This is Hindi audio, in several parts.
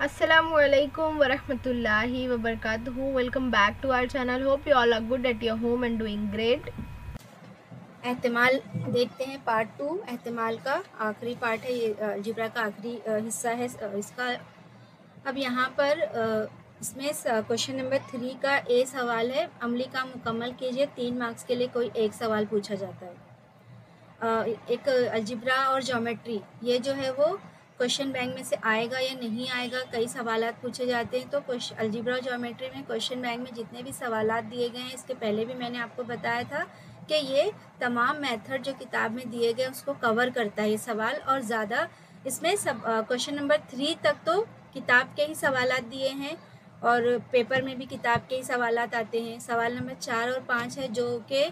Assalamualaikum warahmatullahi wabarakatuh. Welcome back to our channel. Hope you all are good at your home and doing great. एहतिमाल देखते हैं पार्ट 2। एहतिमाल का आखिरी पार्ट है, ये अलजेब्रा का आखिरी हिस्सा है इसका। अब यहाँ पर इसमें क्वेश्चन नंबर 3 का ए सवाल है, अमली का मुकम्मल कीजिए। 3 मार्क्स के लिए कोई एक सवाल पूछा जाता है। एक अलजेब्रा और ज्योमेट्री, ये जो है वो क्वेश्चन बैंक में से आएगा या नहीं आएगा, कई सवालात पूछे जाते हैं। तो अलजेब्रा और ज्योमेट्री में क्वेश्चन बैंक में जितने भी सवालात दिए गए हैं, इसके पहले भी मैंने आपको बताया था कि ये तमाम मेथड जो किताब में दिए गए उसको कवर करता है ये सवाल। और ज़्यादा इसमें सब क्वेश्चन नंबर 3 तक तो किताब के ही सवालात दिए हैं और पेपर में भी किताब के ही सवालात आते हैं। सवाल नंबर 4 और 5 है जो कि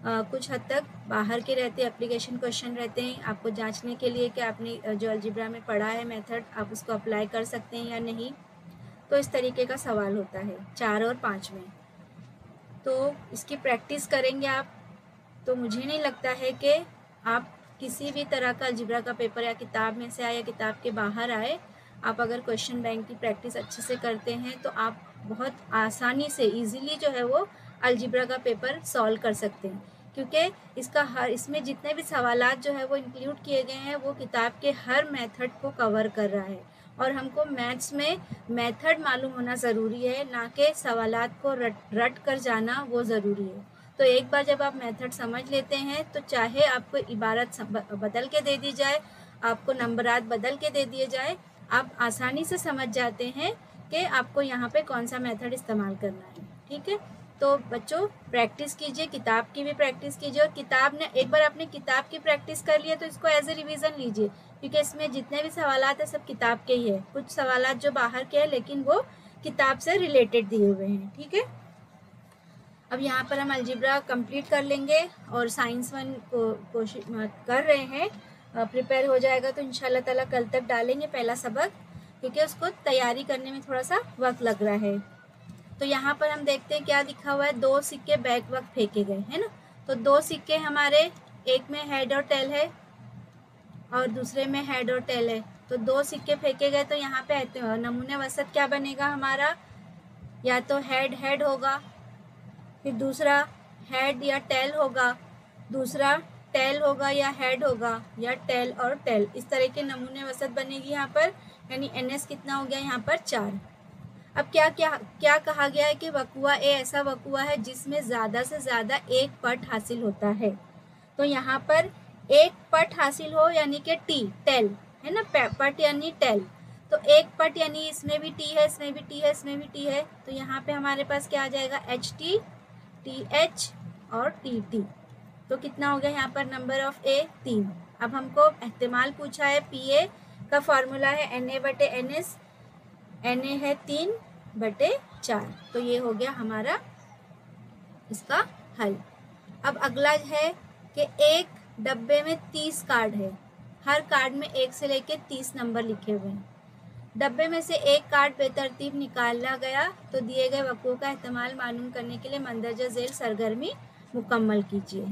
कुछ हद तक बाहर के रहते हैं, एप्लीकेशन क्वेश्चन रहते हैं, आपको जांचने के लिए कि आपने जो अलजेब्रा में पढ़ा है मेथड आप उसको अप्लाई कर सकते हैं या नहीं। तो इस तरीके का सवाल होता है 4 और 5 में। तो इसकी प्रैक्टिस करेंगे आप, तो मुझे नहीं लगता है कि आप किसी भी तरह का अलजेब्रा का पेपर या किताब में से आए या किताब के बाहर आए, आप अगर क्वेश्चन बैंक की प्रैक्टिस अच्छे से करते हैं तो आप बहुत आसानी से ईज़िली जो है वो अलजेब्रा का पेपर सॉल्व कर सकते हैं, क्योंकि इसमें जितने भी सवालात जो है वो इंक्लूड किए गए हैं वो किताब के हर मेथड को कवर कर रहा है। और हमको मैथ्स में मेथड मालूम होना ज़रूरी है, ना कि सवालात को रट कर जाना वो ज़रूरी है। तो एक बार जब आप मेथड समझ लेते हैं तो चाहे आपको इबारत बदल के दे दी जाए, आपको नंबरात बदल के दे दिए जाए, आप आसानी से समझ जाते हैं कि आपको यहाँ पे कौन सा मेथड इस्तेमाल करना है। ठीक है, तो बच्चों प्रैक्टिस कीजिए, किताब की भी प्रैक्टिस कीजिए। और किताब ने एक बार आपने किताब की प्रैक्टिस कर लिया तो इसको एज ए रिवीजन लीजिए, क्योंकि इसमें जितने भी सवालात है सब किताब के ही है। कुछ सवालात जो बाहर के हैं लेकिन वो किताब से रिलेटेड दिए हुए हैं। ठीक है, अब यहाँ पर हम अलजेब्रा कंप्लीट कर लेंगे और साइंस 1 को कोशिश कर रहे हैं, प्रिपेयर हो जाएगा तो इंशाल्लाह ताला कल तक डालेंगे पहला सबक, क्योंकि उसको तैयारी करने में थोड़ा सा वक्त लग रहा है। तो यहाँ पर हम देखते हैं क्या लिखा हुआ है, 2 सिक्के बैक वक्त फेंके गए है ना। तो 2 सिक्के हमारे, एक में हेड और टेल है और दूसरे में हेड और टेल है। तो 2 सिक्के फेंके गए, तो यहाँ पे नमूने वसत क्या बनेगा हमारा, या तो हेड हेड होगा, फिर दूसरा हेड या टेल होगा, दूसरा टेल होगा या हेड होगा, या टेल और टेल। इस तरह के नमूने वसत बनेगी यहाँ पर, यानी NS कितना हो गया यहाँ पर 4। अब क्या क्या क्या कहा गया है कि वकुआ ए ऐसा वकुआ है जिसमें ज़्यादा से ज़्यादा एक पट हासिल होता है। तो यहाँ पर एक पट हासिल हो यानी कि टेल है ना, पट यानी टेल। तो एक पट यानी इसमें भी टी है, इसमें भी टी है, इसमें भी टी है। तो यहाँ पे हमारे पास क्या आ जाएगा, HT, TH और TT। तो कितना हो गया यहाँ पर नंबर ऑफ ए 3। अब हमको एहतिमाल पूछा है, PA का फॉर्मूला है Na/NS, Na है 3/4। तो ये हो गया हमारा इसका हल। अब अगला है कि एक डब्बे में 30 कार्ड है, हर कार्ड में 1 से लेकर 30 नंबर लिखे हुए हैं। डब्बे में से एक कार्ड बेतरतीब निकाला गया, तो दिए गए वक़्फ़ों का एहतमाल मालूम करने के लिए मंदरजा झेल सरगर्मी मुकम्मल कीजिए।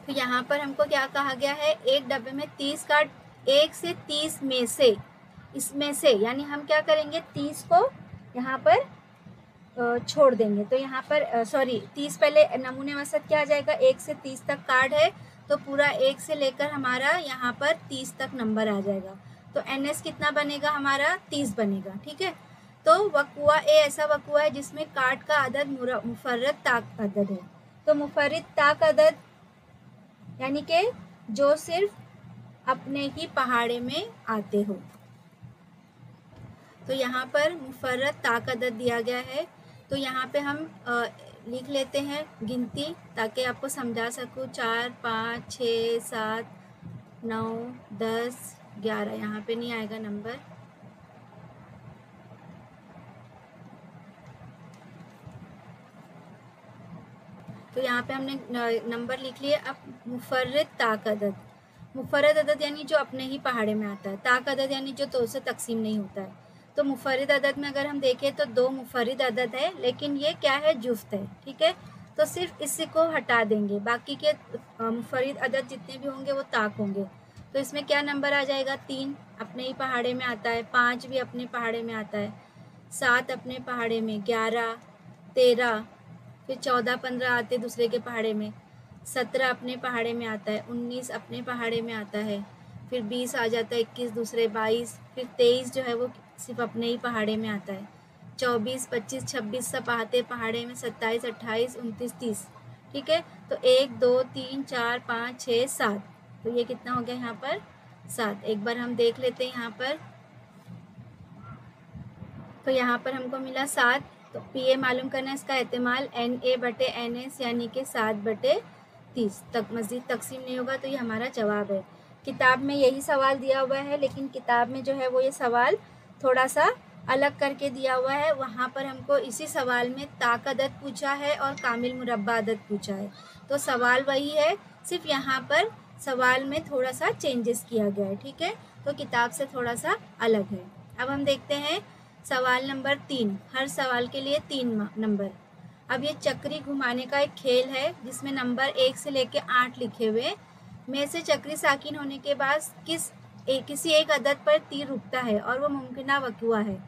तो यहाँ पर हमको क्या कहा गया है, एक डब्बे में 30 कार्ड, 1 से 30 में से, इसमें से यानी हम क्या करेंगे 30 को यहाँ पर छोड़ देंगे। तो यहाँ पर 30 पहले नमूने वसत क्या आ जाएगा, 1 से 30 तक कार्ड है, तो पूरा 1 से लेकर हमारा यहाँ पर 30 तक नंबर आ जाएगा। तो NS कितना बनेगा हमारा, 30 बनेगा। ठीक है, तो वकुआ ए ऐसा वकुआ है जिसमें कार्ड का अदद मुफर्रद ताक अदद है। तो मुफर्रद ताक अदद यानी कि जो सिर्फ अपने ही पहाड़े में आते हो। तो यहाँ पर मुफर्रद ताक अदद दिया गया है। तो यहाँ पे हम लिख लेते हैं गिनती ताकि आपको समझा सकूँ। 4, 5, 6, 7, 9, 10, 11, यहाँ पे नहीं आएगा नंबर। तो यहाँ पे हमने नंबर लिख लिए। अब मुफर्रद ताक अदद, मुफर्रद अदद यानी जो अपने ही पहाड़े में आता है, ताक अदद यानी जो 2 से तकसीम नहीं होता है। तो मुफर्रद अदद में अगर हम देखें तो 2 मुफर्रद अदद है, लेकिन ये क्या है, जुफ्त है। ठीक है, तो सिर्फ इसी को हटा देंगे, बाकी के मुफर्रद अदद जितने भी होंगे वो ताक होंगे। तो इसमें क्या नंबर आ जाएगा, 3 अपने ही पहाड़े में आता है, 5 भी अपने पहाड़े में आता है, 7 अपने पहाड़े में, 11, 13, फिर 14, 15 आते दूसरे के पहाड़े में, 17 अपने पहाड़े में आता है, 19 अपने पहाड़े में आता है, फिर 20 आ जाता है, 21 दूसरे, 22, फिर 23 जो है वो सिर्फ अपने ही पहाड़े में आता है, 24, 25, 26 सब आते पहाड़े में, 27, 28, 29, 30। ठीक है, तो 1, 2, 3, 4, 5, 6, 7, तो ये कितना हो गया यहाँ पर 7। एक बार हम देख लेते हैं यहाँ पर, तो यहाँ पर हमको मिला 7। तो पी ए मालूम करना है, इसका एहतिमाल NA/NS यानी कि 7/30 तक मज़ीद तकसीम नहीं होगा, तो ये हमारा जवाब है। किताब में यही सवाल दिया हुआ है, लेकिन किताब में जो है वो ये सवाल थोड़ा सा अलग करके दिया हुआ है। वहाँ पर हमको इसी सवाल में ताक अदद पूछा है और कामिल मुरब्बा अदद पूछा है, तो सवाल वही है, सिर्फ यहाँ पर सवाल में थोड़ा सा चेंजेस किया गया है। ठीक है, तो किताब से थोड़ा सा अलग है। अब हम देखते हैं सवाल नंबर 3। हर सवाल के लिए 3 नंबर। अब ये चक्री घुमाने का एक खेल है जिसमें नंबर 1 से लेके 8 लिखे हुए में से चक्री साकिन होने के बाद किसी एक अदद पर तीर रुकता है और वो मुमकिना वक़ुआ है।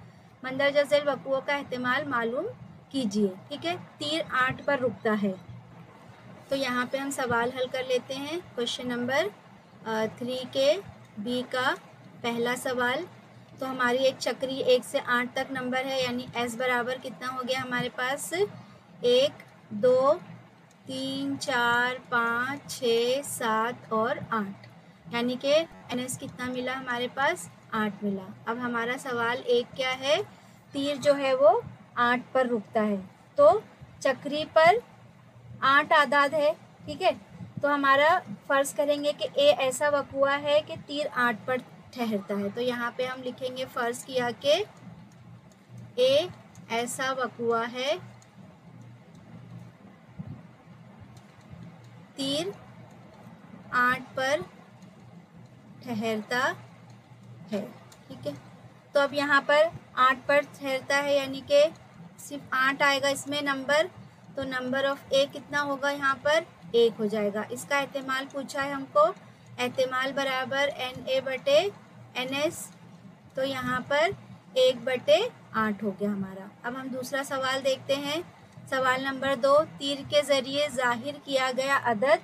मंदरजा ज़ैल वक़ुओं का एहतिमाल मालूम कीजिए। ठीक है, तीर 8 पर रुकता है। तो यहाँ पे हम सवाल हल कर लेते हैं। क्वेश्चन नंबर 3 के बी का पहला सवाल। तो हमारी एक चक्री 1 से 8 तक नंबर है, यानी S बराबर कितना हो गया हमारे पास 1, 2, 3, 4, 5, 6, 7 और 8, यानी कि NS कितना मिला हमारे पास 8 मिला। अब हमारा सवाल 1 क्या है, तीर जो है वो 8 पर रुकता है, तो चक्री पर 8 आदाद है। ठीक है, तो हमारा फ़र्ज़ करेंगे कि ए ऐसा वक़ुआ है कि तीर 8 पर ठहरता है, तो यहाँ पे हम लिखेंगे फ़र्ज़ किया कि ए ऐसा वक़ुआ है, तीर 8 पर ठहरता है। ठीक है, तो अब यहाँ पर 8 पर ठहरता है, यानी कि सिर्फ 8 आएगा इसमें नंबर, तो नंबर ऑफ ए कितना होगा यहाँ पर 1 हो जाएगा। इसका एहतिमाल पूछा है हमको, एहतिमाल बराबर NA/NS, तो यहाँ पर 1/8 हो गया हमारा। अब हम दूसरा सवाल देखते हैं। सवाल नंबर 2, तीर के ज़रिए ज़ाहिर किया गया अदद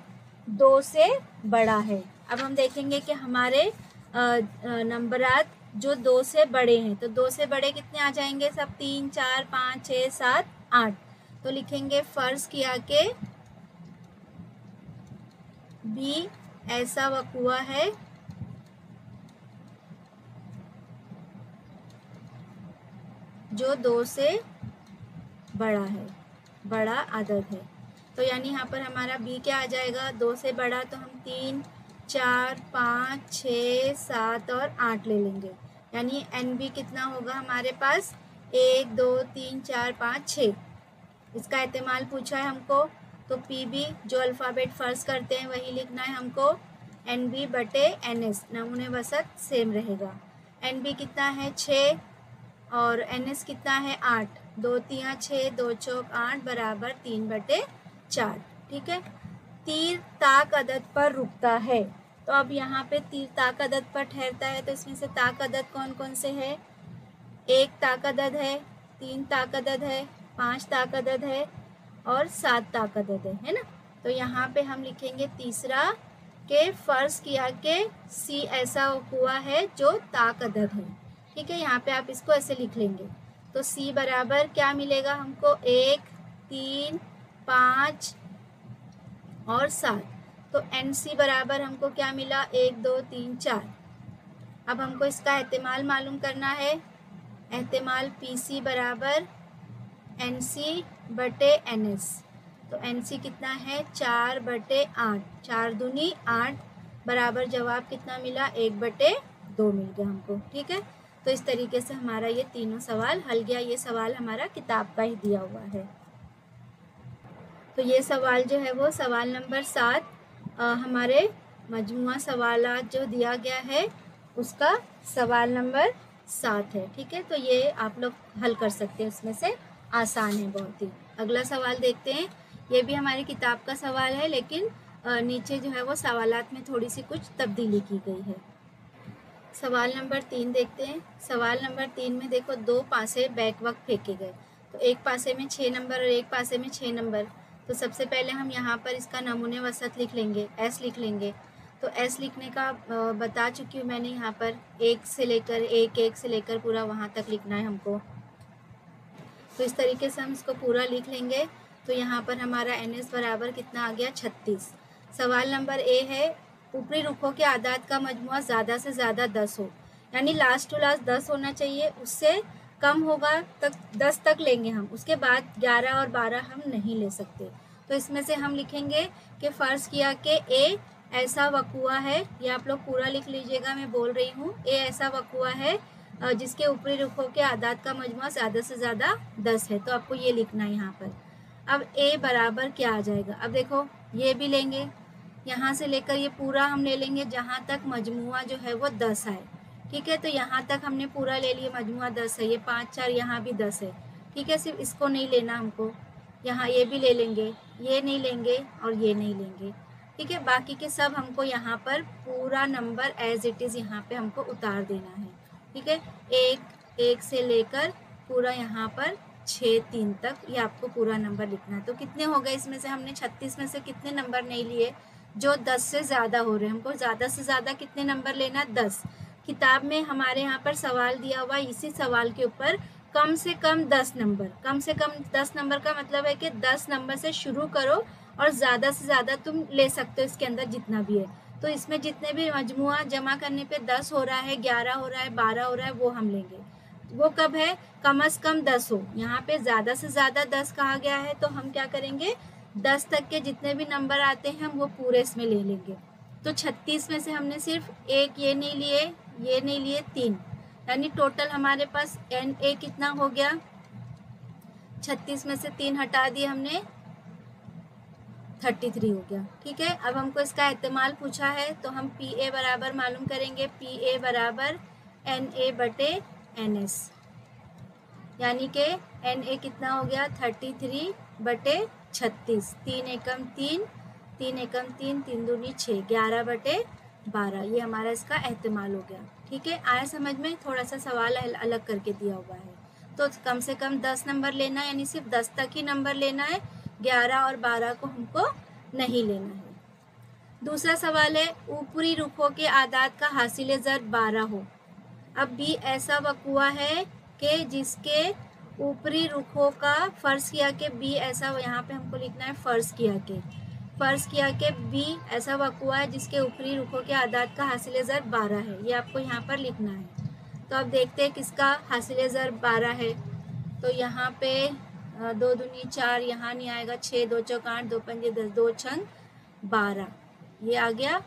2 से बड़ा है। अब हम देखेंगे कि हमारे नंबरात जो 2 से बड़े हैं, तो 2 से बड़े कितने आ जाएंगे सब, 3, 4, 5, 6, 7, 8। तो लिखेंगे फ़र्ज़ किया कि बी ऐसा वक़ुआ है जो 2 से बड़ा है, बड़ा अदद है। तो यानी यहाँ पर हमारा बी क्या आ जाएगा, 2 से बड़ा, तो हम 3, 4, 5, 6, 7 और 8 ले लेंगे, यानी NB कितना होगा हमारे पास 1, 2, 3, 4, 5, 6। इसका एहतिमाल पूछा है हमको, तो PB जो अल्फ़ाबेट फ़र्ज़ करते हैं वही लिखना है हमको, NB/NS, नमूने वसत सेम रहेगा। NB कितना है 6 और NS कितना है 8, 2 3 6, 2 चौक 8 बराबर 3/4। ठीक है, तीर ताक अदद पर रुकता है, तो अब यहाँ पे तीर ताक अदद पर ठहरता है, तो इसमें से ताक अदद कौन कौन से है, 1 ताक अदद है, 3 ताक अदद है, 5 ताक अदद है और 7 ताक अदद है ना। तो यहाँ पे हम लिखेंगे तीसरा के फ़र्ज़ किया कि C ऐसा हुआ है जो ताक अदद है। ठीक है, यहाँ पे आप इसको ऐसे लिख लेंगे, तो C बराबर क्या मिलेगा हमको 1, 3, 5 और 7, तो NC बराबर हमको क्या मिला 1, 2, 3, 4। अब हमको इसका एहतिमाल मालूम करना है, एहतिमाल PC बराबर NC/NS, तो NC कितना है 4/8, 4 दूनी 8 बराबर जवाब कितना मिला 1/2 मिल गया हमको। ठीक है, तो इस तरीके से हमारा ये तीनों सवाल हल गया। ये सवाल हमारा किताब का ही दिया हुआ है। तो ये सवाल जो है वो सवाल नंबर 7 हमारे मजमुआ सवालात जो दिया गया है उसका सवाल नंबर 7 है। ठीक है, तो ये आप लोग हल कर सकते हैं, उसमें से आसान है बहुत ही। अगला सवाल देखते हैं, ये भी हमारी किताब का सवाल है, लेकिन नीचे जो है वो सवालात में थोड़ी सी कुछ तब्दीली की गई है। सवाल नंबर 3 देखते हैं। सवाल नंबर 3 में देखो 2 पासे बैक वक्त फेंके गए, तो एक पासे में 6 नंबर और एक पासे में 6 नंबर। तो सबसे पहले हम यहाँ पर इसका नमूने वसत लिख लेंगे, एस लिख लेंगे। तो एस लिखने का बता चुकी हूँ मैंने, यहाँ पर एक से लेकर पूरा वहाँ तक लिखना है हमको। तो इस तरीके से हम इसको पूरा लिख लेंगे। तो यहाँ पर हमारा NS बराबर कितना आ गया, 36। सवाल नंबर ए है, ऊपरी रुखों के आदाद का मजमुआ ज़्यादा से ज़्यादा 10 हो, यानी लास्ट टू लास्ट 10 होना चाहिए, उससे कम होगा तक 10 तक लेंगे हम, उसके बाद 11 और 12 हम नहीं ले सकते। तो इसमें से हम लिखेंगे कि फ़र्ज़ किया कि ए ऐसा वक़ुआ है, ये आप लोग पूरा लिख लीजिएगा, मैं बोल रही हूँ, ए ऐसा वक़ुआ है जिसके ऊपरी रुखों के आदाद का मजमुआ ज़्यादा से ज़्यादा 10 है। तो आपको ये लिखना है यहाँ पर। अब ए बराबर क्या आ जाएगा, अब देखो ये भी लेंगे, यहाँ से लेकर ये पूरा हम ले लेंगे जहाँ तक मजमुआ जो है वो 10 आए। ठीक है, तो यहाँ तक हमने पूरा ले लिया, मजमुआ 10 है, ये 5 4 यहाँ भी 10 है। ठीक है, सिर्फ इसको नहीं लेना हमको, यहाँ ये भी ले लेंगे, ये नहीं लेंगे और ये नहीं लेंगे। ठीक है, बाकी के सब हमको यहाँ पर पूरा नंबर एज इट इज़ यहाँ पे हमको उतार देना है। ठीक है, एक से लेकर पूरा यहाँ पर 6 3 तक ये आपको पूरा नंबर लिखना है। तो कितने हो गए इसमें से, हमने 36 में से कितने नंबर नहीं लिए, जो 10 से ज़्यादा हो रहे हैं। हमको ज़्यादा से ज़्यादा कितने नंबर लेना, 10। किताब में हमारे यहाँ पर सवाल दिया हुआ, इसी सवाल के ऊपर कम से कम 10 नंबर, कम से कम 10 नंबर का मतलब है कि 10 नंबर से शुरू करो और ज़्यादा से ज़्यादा तुम ले सकते हो इसके अंदर जितना भी है। तो इसमें जितने भी मजमुआ जमा करने पे 10 हो रहा है, 11 हो रहा है, 12 हो रहा है, वो हम लेंगे। वो कब है, कम से कम 10 हो। यहाँ पे ज़्यादा से ज़्यादा 10 कहा गया है, तो हम क्या करेंगे, 10 तक के जितने भी नंबर आते हैं हम वो पूरे इसमें ले लेंगे। तो 36 में से हमने सिर्फ एक ये नहीं लिए 3, यानी टोटल हमारे पास NA कितना हो गया, 36 में से 3 हटा दिए हमने, 33 हो गया। ठीक है, अब हमको इसका एहतमाल पूछा है, तो हम PA बराबर मालूम करेंगे, PA बराबर NA बटे NS, यानी कि NA कितना हो गया, 33 बटे 36, 3 एकम 3, 3 एकम 3, 3 दूनी 6, 11 बटे 12, ये हमारा इसका एहतमाल हो गया। ठीक है, आया समझ में, थोड़ा सा सवाल अलग करके दिया हुआ है। तो कम से कम 10 नंबर लेना है, यानी सिर्फ 10 तक ही नंबर लेना है, 11 और 12 को हमको नहीं लेना है। दूसरा सवाल है, ऊपरी रुखों के आदाद का हासिल ज़र्ब 12 हो। अब भी ऐसा वक़ुआ है कि जिसके ऊपरी रुखों का फ़र्ज़ किया कि बी ऐसा, यहाँ पे हमको लिखना है फ़र्ज़ किया कि बी ऐसा वक़ुआ है जिसके ऊपरी रुखों के आदाद का हासिल ज़र्ब 12 है, ये आपको यहाँ पर लिखना है। तो अब देखते हैं किसका हासिल ज़र्ब 12 है। तो यहाँ पे 2 दूनी 4, यहाँ नहीं आएगा, 6 2 चौक 8, 2 पंजे 10, 2 छंग 12, ये आ गया,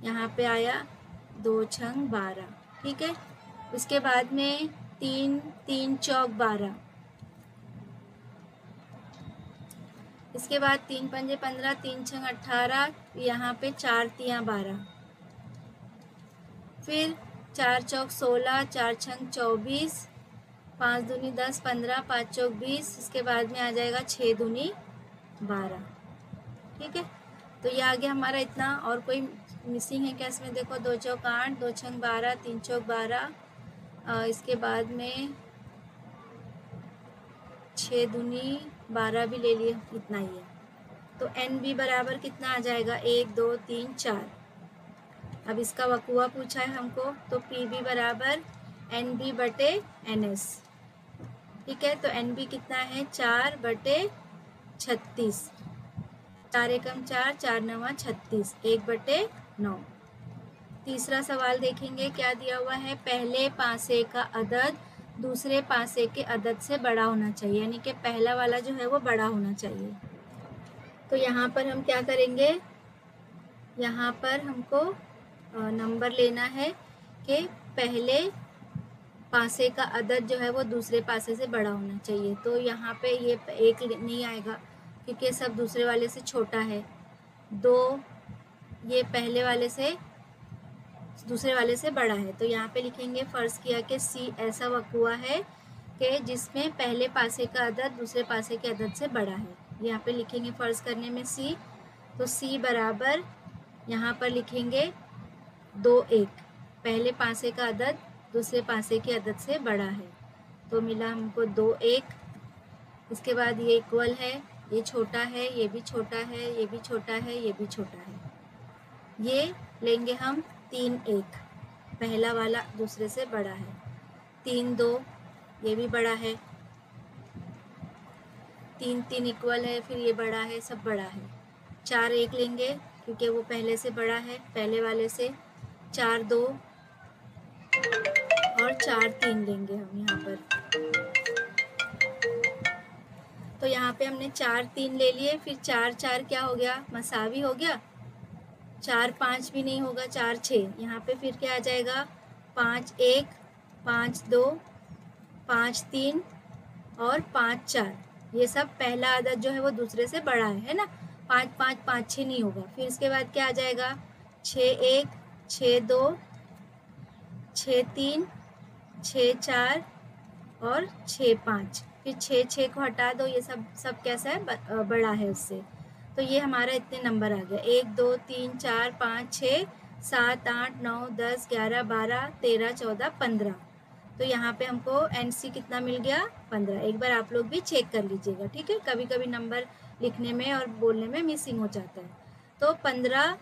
यहाँ पे आया 2 छंग 12। ठीक है, उसके बाद में 3 3 चौक 12, इसके बाद 3 पंजे 15, 3 छंग 18, यहाँ पे 4 तियाँ 12, फिर 4 चौक 16, 4 छंग 24, 5 दूनी 10 15, 5 चौक 20, इसके बाद में आ जाएगा 6 दूनी 12। ठीक है, तो ये आ गया हमारा इतना। और कोई मिसिंग है क्या इसमें, देखो 2 चौक 8, 2 छंग 12, 3 चौक 12, इसके बाद में 6 दूनी 12 भी ले लिए, इतना ही है। तो NB बराबर कितना आ जाएगा, 1 2 3 4। अब इसका वक़ुआ पूछा है हमको, तो PB बराबर NB बटे NS। ठीक है, तो NB कितना है, 4 बटे 36, 4 एकम 4, 4 नवा 36, 1 बटे 9। तीसरा सवाल देखेंगे क्या दिया हुआ है, पहले पासे का अदद दूसरे पासे के अदद से बड़ा होना चाहिए, यानी कि पहला वाला जो है वो बड़ा होना चाहिए। तो यहाँ पर हम क्या करेंगे, यहाँ पर हमको नंबर लेना है कि पहले पासे का अदद जो है वो दूसरे पासे से बड़ा होना चाहिए। तो यहाँ पे ये 1 नहीं आएगा क्योंकि सब दूसरे वाले से छोटा है, 2 ये पहले वाले से दूसरे वाले से बड़ा है। तो यहाँ पे लिखेंगे फ़र्ज़ किया कि C ऐसा वक़ुआ है कि जिसमें पहले पासे का अदद दूसरे पासे के अदद से बड़ा है। यहाँ पे लिखेंगे फ़र्ज़ करने में C। तो C बराबर यहाँ पर लिखेंगे 2 1, पहले पासे का अदद दूसरे पासे के अदद से बड़ा है, तो मिला हमको 2 1। इसके बाद ये इक्वल है, ये छोटा है, ये भी छोटा है, ये भी छोटा है, ये भी छोटा है। ये लेंगे हम 3 1, पहला वाला दूसरे से बड़ा है। 3 2, ये भी बड़ा है। 3 3 इक्वल है, फिर ये बड़ा है, सब बड़ा है। 4 1 लेंगे क्योंकि वो पहले से बड़ा है, पहले वाले से। 4 2 और 4 3 लेंगे हम यहाँ पर। तो यहाँ पे हमने 4 3 ले लिए, फिर 4 4 क्या हो गया, मसावी हो गया। 4 5 भी नहीं होगा, 4 6, यहाँ पे फिर क्या आ जाएगा 5 1 5 2 5 3 और 5 4। ये सब पहला अदद जो है वो दूसरे से बड़ा है ना। 5 5 5 6 नहीं होगा। फिर इसके बाद क्या आ जाएगा 6 1 6 2 6 3 6 4 और 6 5। फिर 6 6 को हटा दो, ये सब कैसा है, बड़ा है उससे। तो ये हमारा इतने नंबर आ गया 1 2 3 4 5 6 7 8 9 10 11 12 13 14 15। तो यहाँ पे हमको NC कितना मिल गया 15। एक बार आप लोग भी चेक कर लीजिएगा, ठीक है। कभी कभी नंबर लिखने में और बोलने में मिसिंग हो जाता है। तो 15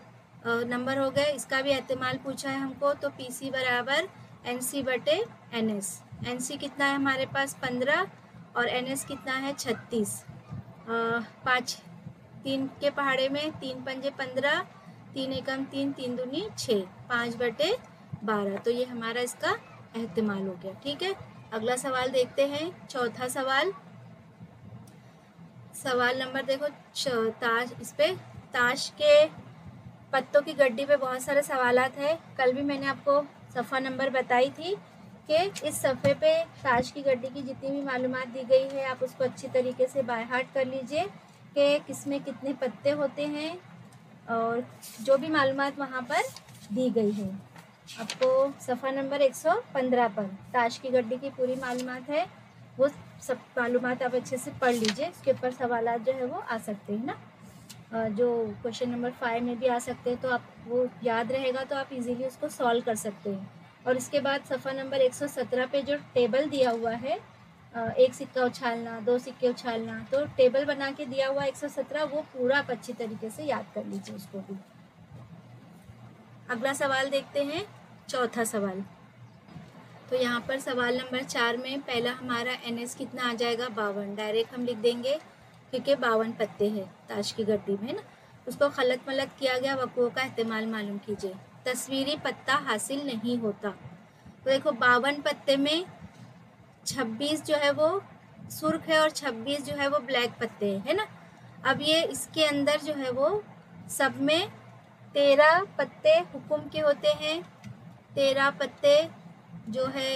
नंबर हो गए। इसका भी एहतिमाल पूछा है हमको, तो PC बराबर NC बटे NS। NC कितना है हमारे पास 15 और NS कितना है 36। 5 3 के पहाड़े में 3 पंजे 15, 3 एकम 3, 3 दूनी 6, 5 बटे 12। तो ये हमारा इसका एहतिमाल हो गया, ठीक है। अगला सवाल देखते हैं, चौथा सवाल। सवाल नंबर देखो, ताश, इस पे ताश के पत्तों की गड्डी पे बहुत सारे सवालात हैं। कल भी मैंने आपको सफ़ा नंबर बताई थी कि इस सफ़े पे ताश की गड्डी की जितनी भी मालूमात दी गई है आप उसको अच्छी तरीके से बाय हार्ट कर लीजिए कि किसमें कितने पत्ते होते हैं और जो भी मालूमात वहाँ पर दी गई है। आपको सफ़ा नंबर 115 पर ताश की गड्डी की पूरी मालूमात है, वो सब मालूमात आप अच्छे से पढ़ लीजिए। इसके ऊपर सवालात जो है वो आ सकते हैं ना, जो क्वेश्चन नंबर 5 में भी आ सकते हैं, तो आप वो याद रहेगा तो आप इजीली उसको सॉल्व कर सकते हैं। और इसके बाद सफ़ा नंबर 117 पे जो टेबल दिया हुआ है, एक सिक्का उछालना, 2 सिक्के उछालना, तो टेबल बना के दिया हुआ 117, वो पूरा आप अच्छी तरीके से याद कर लीजिए उसको भी। अगला सवाल देखते हैं, चौथा सवाल। तो यहाँ पर सवाल नंबर 4 में पहला हमारा NS कितना आ जाएगा 52। डायरेक्ट हम लिख देंगे क्योंकि 52 पत्ते हैं ताश की गड्डी में ना। उसको खलत मलत किया गया, वक़ुओं का इस्तेमाल मालूम कीजिए। तस्वीरी पत्ता हासिल नहीं होता। तो देखो 52 पत्ते में 26 जो है वो सुर्ख है और 26 जो है वो ब्लैक पत्ते है ना। अब ये इसके अंदर जो है वो सब में 13 पत्ते हुक्म के होते हैं, 13 पत्ते जो है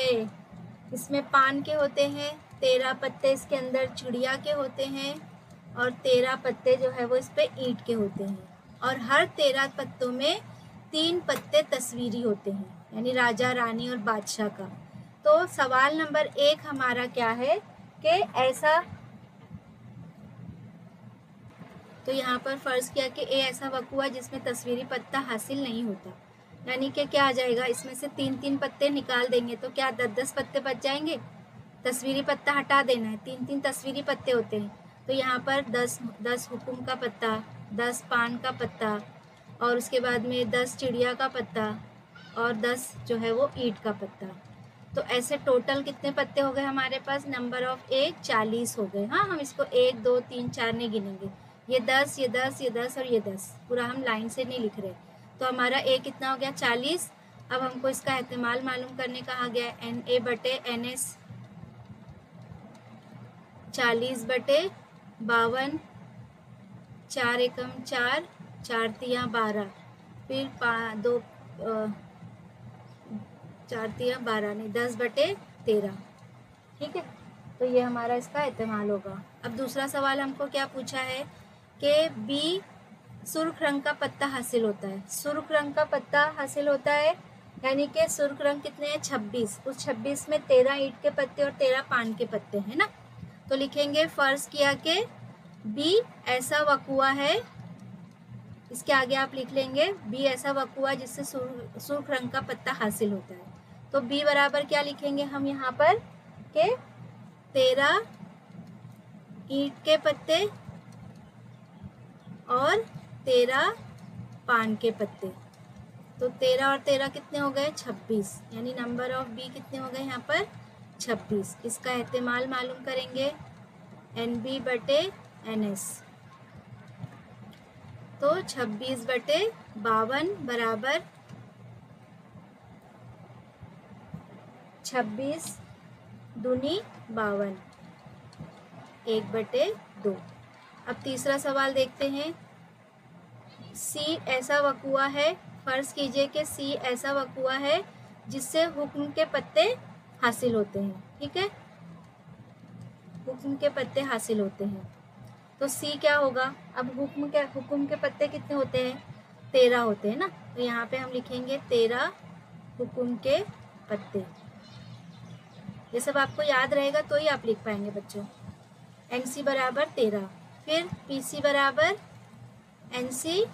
इसमें पान के होते हैं, 13 पत्ते इसके अंदर चिड़िया के होते हैं और 13 पत्ते जो है वो इस पे ईंट के होते हैं। और हर 13 पत्तों में 3 पत्ते तस्वीरी होते हैं, यानी राजा रानी और बादशाह का। तो सवाल नंबर 1 हमारा क्या है कि ऐसा, तो यहाँ पर फ़र्ज़ किया कि ए ऐसा वक़ुआ जिसमें तस्वीरी पत्ता हासिल नहीं होता, यानी कि क्या आ जाएगा, इसमें से 3-3 पत्ते निकाल देंगे तो क्या 10-10 पत्ते बच जाएंगे। तस्वीरी पत्ता हटा देना है, 3-3 तस्वीरी पत्ते होते हैं। तो यहाँ पर 10 हुक्म का पत्ता, 10 पान का पत्ता और उसके बाद में 10 चिड़िया का पत्ता और 10 जो है वो ईंट का पत्ता। तो ऐसे टोटल कितने पत्ते हो गए हमारे पास, नंबर ऑफ 1 40 हो गए। हाँ, हम इसको 1 2 3 4 नहीं गिनेंगे, ये 10 ये 10 ये 10 और ये 10, पूरा हम लाइन से नहीं लिख रहे। तो हमारा A कितना हो गया 40। अब हमको इसका एहतिमाल मालूम करने कहा गया है, NA बटे NS 40 बटे 52, 4 एकम 4, 4 तिया 12, फिर 2 4 तिया 12 नहीं 10 बटे 13, ठीक है। तो ये हमारा इसका एहतिमाल होगा। अब दूसरा सवाल हमको क्या पूछा है कि B सुर्ख रंग का पत्ता हासिल होता है। सुर्ख रंग का पत्ता हासिल होता है यानी कि सुर्ख रंग कितने हैं 26, उस 26 में 13 ईंट के पत्ते और 13 पान के पत्ते हैं ना। तो लिखेंगे फ़र्ज़ किया कि B ऐसा वक़ुआ है इसके आगे आप लिख लेंगे बी ऐसा वकुआ जिससे सुर्ख रंग का पत्ता हासिल होता है। तो बी बराबर क्या लिखेंगे हम यहाँ पर के 13 ईंट के पत्ते और 13 पान के पत्ते। तो 13 और 13 कितने हो गए 26, यानी नंबर ऑफ बी कितने हो गए यहाँ पर 26। इसका एहतिमाल मालूम करेंगे NB/NS। तो 26/52 बराबर 26 दूनी 52, 1/2। अब तीसरा सवाल देखते हैं। सी ऐसा वकुआ है, फर्ज कीजिए कि सी ऐसा वकुआ है जिससे हुक्म के पत्ते हासिल होते हैं। ठीक है, हुक्म के पत्ते हासिल होते हैं। तो सी क्या होगा? अब हुक्म के पत्ते कितने होते हैं 13 होते हैं ना, तो यहाँ पे हम लिखेंगे 13 हुक्म के पत्ते। ये सब आपको याद रहेगा तो ही आप लिख पाएंगे बच्चों। NC बराबर 13, फिर PC बराबर NC/NS।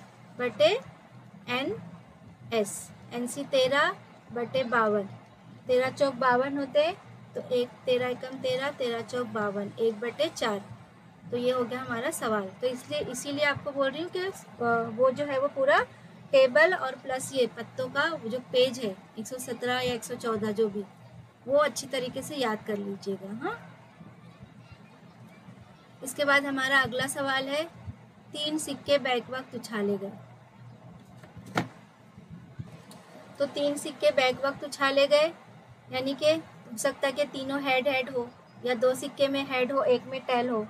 NC 13/52, 13 चौक 52 होते हैं, तो 13 एकम 13, 13 चौक 52, 1/4। तो ये हो गया हमारा सवाल। तो इसीलिए आपको बोल रही हूँ कि वो जो है वो पूरा टेबल और प्लस ये पत्तों का जो पेज है 117 या 114 जो भी, वो अच्छी तरीके से याद कर लीजिएगा। हाँ, इसके बाद हमारा अगला सवाल है 3 सिक्के बैक वक्त उछाले गए। तो 3 सिक्के बैक वक्त उछाले गए, यानी कि हो सकता है कि तीनों हेड हो, या 2 सिक्के में हेड हो, एक में टेल हो,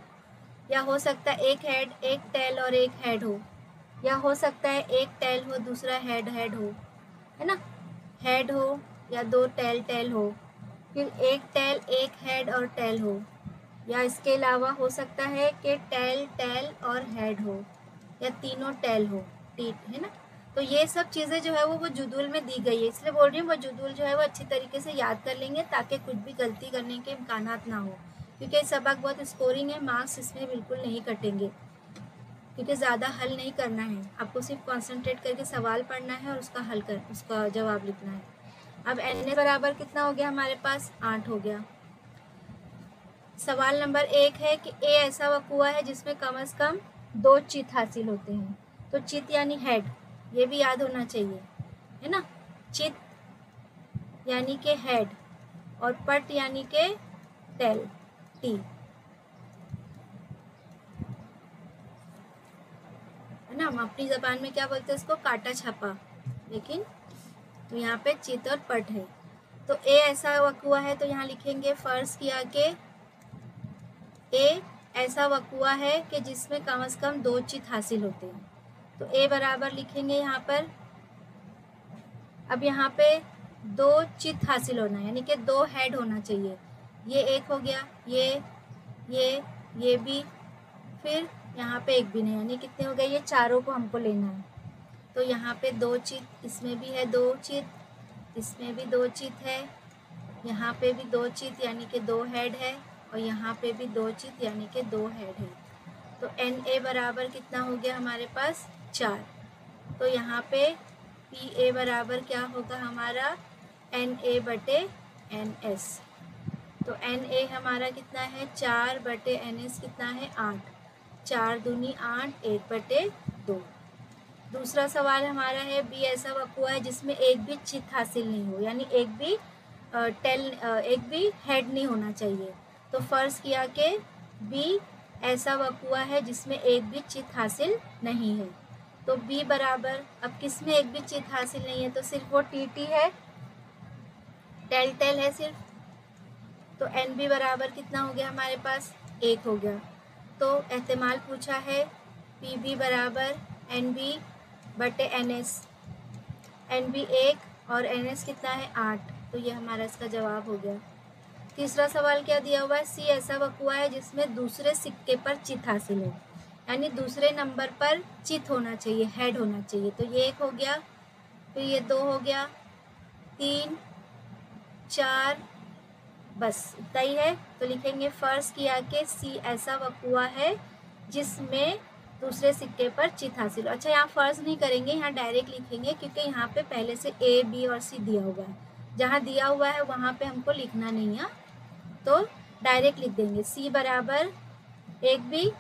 या हो सकता है एक हेड, एक टेल और एक हेड हो, या हो सकता है एक टेल हो दूसरा हेड हो, है ना, हेड हो या 2 टेल हो, फिर एक टेल एक हेड और टेल हो, या इसके अलावा हो सकता है कि टेल और हेड हो, या तीनों टेल हो, है ना। तो ये सब चीज़ें जो है वो जुदूल में दी गई है, इसलिए बोल रही हूँ वो जुदूल जो है वो अच्छी तरीके से याद कर लेंगे ताकि कुछ भी गलती करने के इम्कानात ना हो, क्योंकि सबक बहुत स्कोरिंग है, मार्क्स इसमें बिल्कुल नहीं कटेंगे, क्योंकि ज़्यादा हल नहीं करना है, आपको सिर्फ कॉन्सेंट्रेट करके सवाल पढ़ना है और उसका जवाब लिखना है। अब NS बराबर कितना हो गया हमारे पास 8 हो गया। सवाल नंबर 1 है कि ए ऐसा वकुआ है जिसमें कम से कम 2 चित हासिल होते हैं। तो चित यानी हेड, ये भी याद होना चाहिए, है ना। चित यानी के हेड और पट यानी के टेल, टी, है ना। हम अपनी जबान में क्या बोलते हैं इसको, काटा छापा, लेकिन तो यहाँ पे चित और पट है। तो ए ऐसा वकुआ है, तो यहाँ लिखेंगे फर्ज किया के ए ऐसा वकुआ है कि जिसमें कम से कम 2 चित हासिल होते हैं। तो ए बराबर लिखेंगे यहाँ पर, अब यहाँ पे 2 चित हासिल होना है, यानी कि 2 हेड होना चाहिए। ये एक हो गया, ये भी, फिर यहाँ पे एक भी नहीं, यानी कितने हो गए, ये चारों को हमको लेना है। तो यहाँ पे 2 चित, इसमें भी है 2 चित, इसमें भी 2 चित है, यहाँ पे भी 2 चित यानी कि 2 हेड है, और यहाँ पे भी 2 चित यानी कि 2 हेड है। तो NA बराबर कितना हो गया हमारे पास 4। तो यहाँ पे PA बराबर क्या होगा हमारा NA/NS। तो NA हमारा कितना है 4/NS कितना है 8, 4 दूनी 8, 1/2। दूसरा सवाल हमारा है बी ऐसा वकुआ है जिसमें एक भी चित हासिल नहीं हो, यानी एक भी हेड नहीं होना चाहिए। तो फर्ज किया कि बी ऐसा वकुआ है जिसमें एक भी चित हासिल नहीं है। तो बी बराबर, अब किस में एक भी चित हासिल नहीं है, तो सिर्फ वो TT है, टेल है सिर्फ। तो NB बराबर कितना हो गया हमारे पास 1 हो गया। तो एहतिमाल पूछा है PB बराबर NB/NS, NB 1 और NS कितना है 8, तो ये हमारा इसका जवाब हो गया। तीसरा सवाल क्या दिया हुआ है, सी ऐसा वकुआ है जिसमें दूसरे सिक्के पर चित हासिल हो, यानी दूसरे नंबर पर चित होना चाहिए, हेड होना चाहिए। तो ये 1 हो गया, फिर ये 2 हो गया, 3, 4, बस इतना ही है। तो लिखेंगे फर्ज किया कि सी ऐसा वकुआ है जिसमें दूसरे सिक्के पर चित हासिल हो। अच्छा, यहाँ फर्ज नहीं करेंगे, यहाँ डायरेक्ट लिखेंगे क्योंकि यहाँ पे पहले से A, B और C दिया हुआ है। जहाँ दिया हुआ है वहाँ पे हमको लिखना नहीं है, तो डायरेक्ट लिख देंगे C बराबर एक भी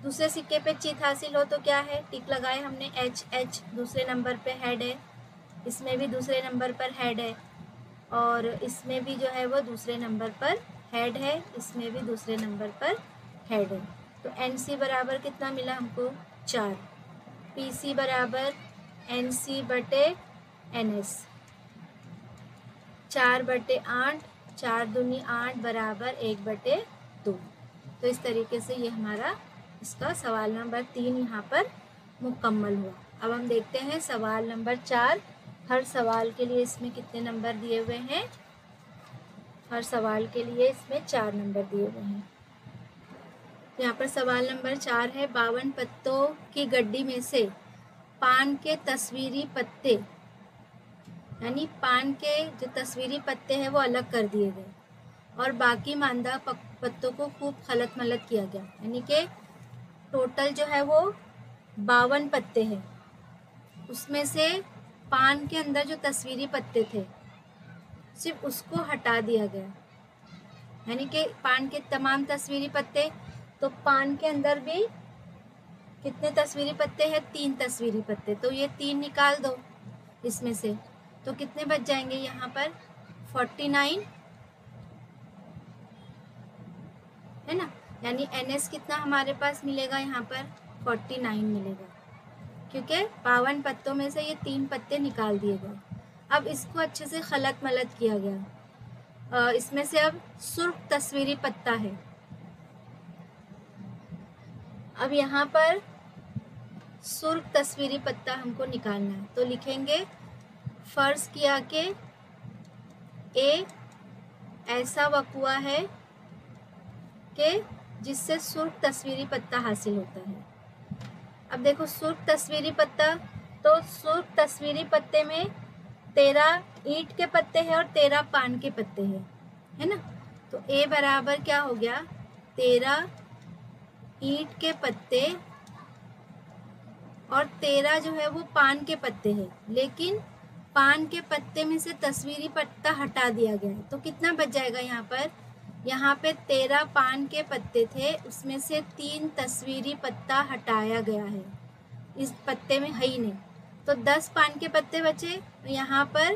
दूसरे सिक्के पे चित हासिल हो तो क्या है, टिक लगाए हमने, H दूसरे नंबर पे हेड है, इसमें भी दूसरे नंबर पर हेड है, और इसमें भी जो है वो दूसरे नंबर पर हेड है, इसमें भी दूसरे नंबर पर हेड है। तो NC बराबर कितना मिला हमको, 4। PC बराबर NC बटे NS, 4/8, 4 दूनी 8 बराबर 1/2। तो इस तरीके से ये हमारा इसका सवाल नंबर 3 यहाँ पर मुकम्मल हुआ। अब हम देखते हैं सवाल नंबर 4। हर सवाल के लिए इसमें कितने नंबर दिए हुए हैं, हर सवाल के लिए इसमें 4 नंबर दिए हुए हैं। यहाँ पर सवाल नंबर 4 है, 52 पत्तों की गड्डी में से पान के तस्वीरी पत्ते, यानी पान के जो तस्वीरी पत्ते हैं वो अलग कर दिए गए और बाकी मांदा पत्तों को खूब खलत मलत किया गया, यानी कि टोटल जो है वो 52 पत्ते हैं, उसमें से पान के अंदर जो तस्वीरी पत्ते थे सिर्फ उसको हटा दिया गया, यानी कि पान के तमाम तस्वीरी पत्ते, तो पान के अंदर भी कितने तस्वीरी पत्ते हैं, 3 तस्वीरी पत्ते, तो ये 3 निकाल दो इसमें से, तो कितने बच जाएंगे यहाँ पर, 49 है ना, यानी NS कितना हमारे पास मिलेगा यहाँ पर, 49 मिलेगा, क्योंकि 52 पत्तों में से ये 3 पत्ते निकाल दिए गए। अब इसको अच्छे से खलत मलत किया गया, इसमें से अब सुर्ख तस्वीरी पत्ता है। अब यहाँ पर सुर्ख तस्वीरी पत्ता हमको निकालना है, तो लिखेंगे फर्ज किया कि A ऐसा वक़ुआ है कि जिससे सुर्ख तस्वीरी पत्ता हासिल होता है। अब देखो सुर्ख तस्वीरी पत्ता, तो सुर्ख तस्वीरी पत्ते में 13 ईंट के पत्ते हैं और 13 पान के पत्ते हैं, है ना, तो A बराबर क्या हो गया, 13 ईंट के पत्ते और 13 जो है वो पान के पत्ते हैं, लेकिन पान के पत्ते में से तस्वीरी पत्ता हटा दिया गया है, तो कितना बच जाएगा यहाँ पर, यहाँ पे 13 पान के पत्ते थे, उसमें से 3 तस्वीरी पत्ता हटाया गया है, इस पत्ते में है ही नहीं, तो 10 पान के पत्ते बचे, तो यहाँ पर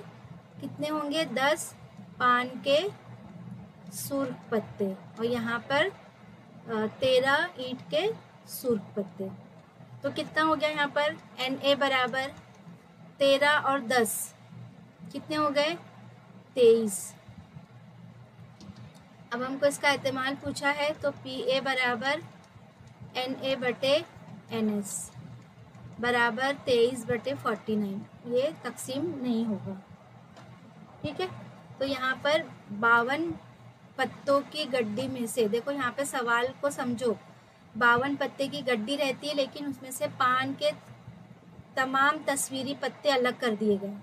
कितने होंगे, 10 पान के सुर्ख पत्ते और यहाँ पर 13 ईंट के सुर्ख पत्ते, तो कितना हो गया यहाँ पर, NA बराबर 13 और 10 कितने हो गए, 23। अब हमको इसका इस्तेमाल पूछा है, तो PA बराबर NA बटे NS बराबर 23/49, ये तकसीम नहीं होगा, ठीक है। तो यहाँ पर 52 पत्तों की गड्डी में से, देखो यहाँ पे सवाल को समझो, 52 पत्ते की गड्डी रहती है, लेकिन उसमें से पान के तमाम तस्वीरी पत्ते अलग कर दिए गए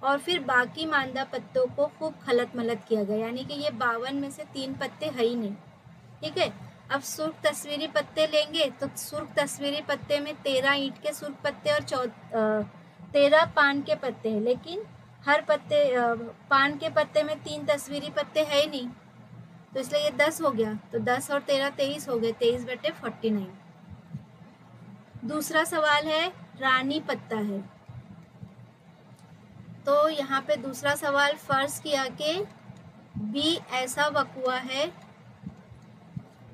और फिर बाकी मांदा पत्तों को खूब खलत मलत किया गया, यानी कि ये 52 में से 3 पत्ते है ही नहीं, ठीक है। अब सुर्ख तस्वीरी पत्ते लेंगे, तो सुर्ख तस्वीरी पत्ते में 13 ईंट के सुर्ख पत्ते और 13 पान के पत्ते हैं, लेकिन हर पत्ते पान के पत्ते में 3 तस्वीरी पत्ते है ही नहीं, तो इसलिए ये 10 हो गया, तो 10 और 13 23 हो गए, 23/49। दूसरा सवाल है, रानी पत्ता है, तो यहाँ पे दूसरा सवाल, फर्ज किया कि B ऐसा वक़ुआ है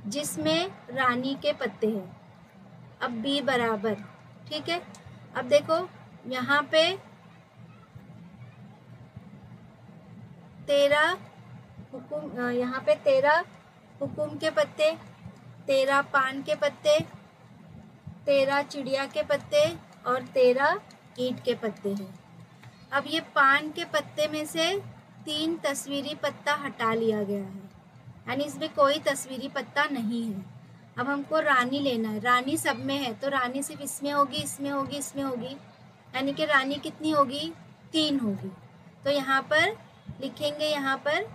जिसमें रानी के पत्ते हैं। अब B बराबर, ठीक है, अब देखो यहाँ पे 13 हुकुम, यहाँ पे 13 हुकुम के पत्ते, 13 पान के पत्ते, 13 चिड़िया के पत्ते और 13 ईंट के पत्ते हैं। अब ये पान के पत्ते में से 3 तस्वीरी पत्ता हटा लिया गया है, यानी इसमें कोई तस्वीरी पत्ता नहीं है। अब हमको रानी लेना है, रानी सब में है, तो रानी सिर्फ इसमें होगी, इसमें होगी, इसमें होगी, यानी कि रानी कितनी होगी, 3 होगी, तो यहाँ पर लिखेंगे, यहाँ पर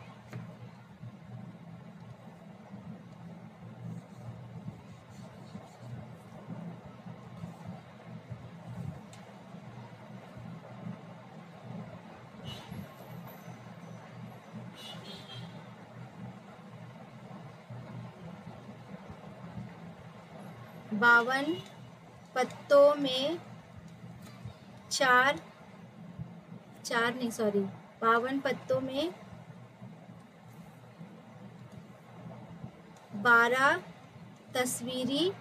52 पत्तों में 52 पत्तों में 12 तस्वीरी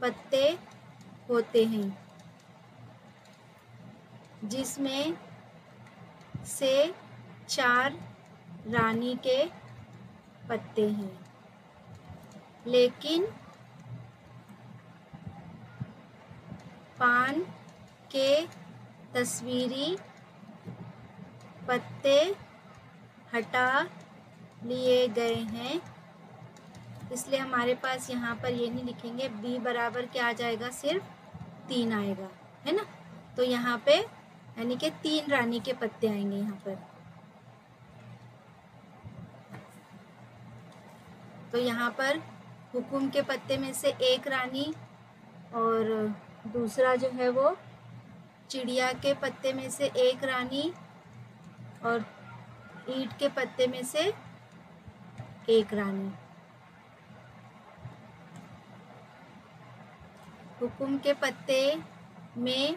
पत्ते होते हैं, जिसमें से 4 रानी के पत्ते हैं, लेकिन पान के तस्वीरी पत्ते हटा लिए गए हैं। इसलिए हमारे पास यहाँ पर ये नहीं लिखेंगे, b बराबर क्या आ जाएगा, सिर्फ 3 आएगा, है ना। तो यहाँ पे यानी कि 3 रानी के पत्ते आएंगे यहाँ पर। तो यहाँ पर हुकुम के पत्ते में से 1 रानी और दूसरा जो है वो चिड़िया के पत्ते में से 1 रानी और ईंट के पत्ते में से 1 रानी। हुकुम के पत्ते में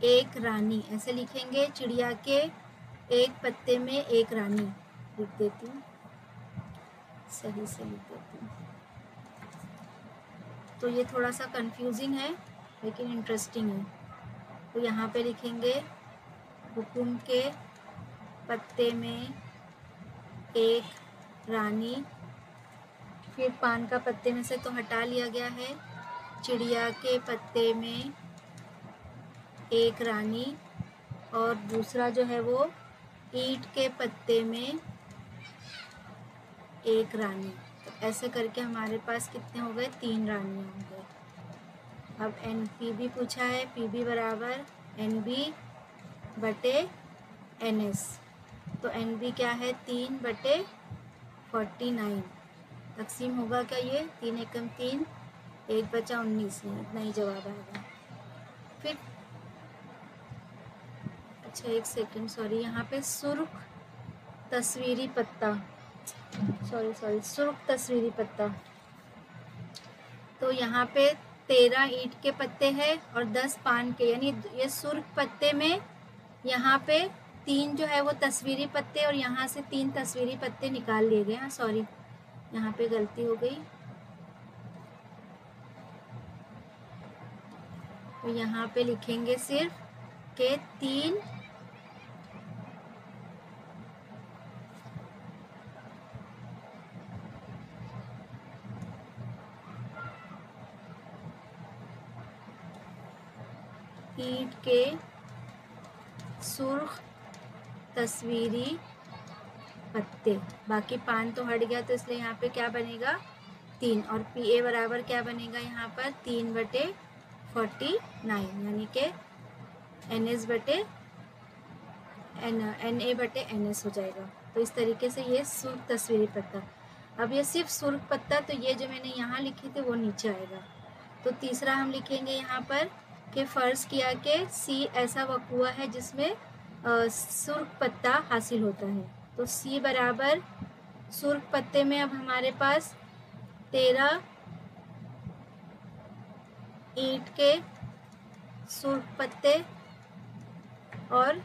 1 रानी ऐसे लिखेंगे, चिड़िया के 1 पत्ते में 1 रानी लिख देती हूँ, सही से लिख देती हूँ। तो ये थोड़ा सा कंफ्यूजिंग है लेकिन इंटरेस्टिंग है। तो यहाँ पे लिखेंगे हुकुम के पत्ते में 1 रानी, फिर पान का पत्ते में से तो हटा लिया गया है, चिड़िया के पत्ते में 1 रानी और दूसरा जो है वो ईंट के पत्ते में 1 रानी। तो ऐसे करके हमारे पास कितने हो गए, 3 रानियाँ हो गए। अब NPB पूछा है, PB बराबर NB बटे NS। तो NB क्या है, 3/49। तकसीम होगा क्या ये, 3 एकम 3, 1 बचा 19 में, इतना ही जवाब आएगा। फिर अच्छा 1 सेकंड, सॉरी, यहाँ पे सुर्ख तस्वीरी पत्ता, सुर्ख तस्वीरी पत्ता। तो यहाँ पे 13 ईंट के पत्ते हैं और 10 पान के, यानी ये सुर्ख पत्ते में यहाँ पे 3 जो है वो तस्वीरी पत्ते और यहाँ से 3 तस्वीरी पत्ते निकाल लिए गए। हाँ सॉरी, यहाँ पे गलती हो गई। तो यहाँ पे लिखेंगे सिर्फ के 3 ईंट के सुर्ख तस्वीरी पत्ते, बाकी पान तो हट गया तो इसलिए यहाँ पे क्या बनेगा, 3। और PA बराबर क्या बनेगा यहाँ पर, 3/49, यानी कि NA बटे NS हो जाएगा। तो इस तरीके से ये सुर्ख तस्वीरी पत्ता। अब ये सिर्फ सुर्ख पत्ता, तो ये जो मैंने यहाँ लिखे थे वो नीचे आएगा। तो तीसरा हम लिखेंगे यहाँ पर कि फ़र्ज़ किया कि C ऐसा वक़ुआ है जिसमें सुर्ख पत्ता हासिल होता है। तो C बराबर सुर्ख पत्ते में अब हमारे पास 13 ईंट के सुर्ख पत्ते और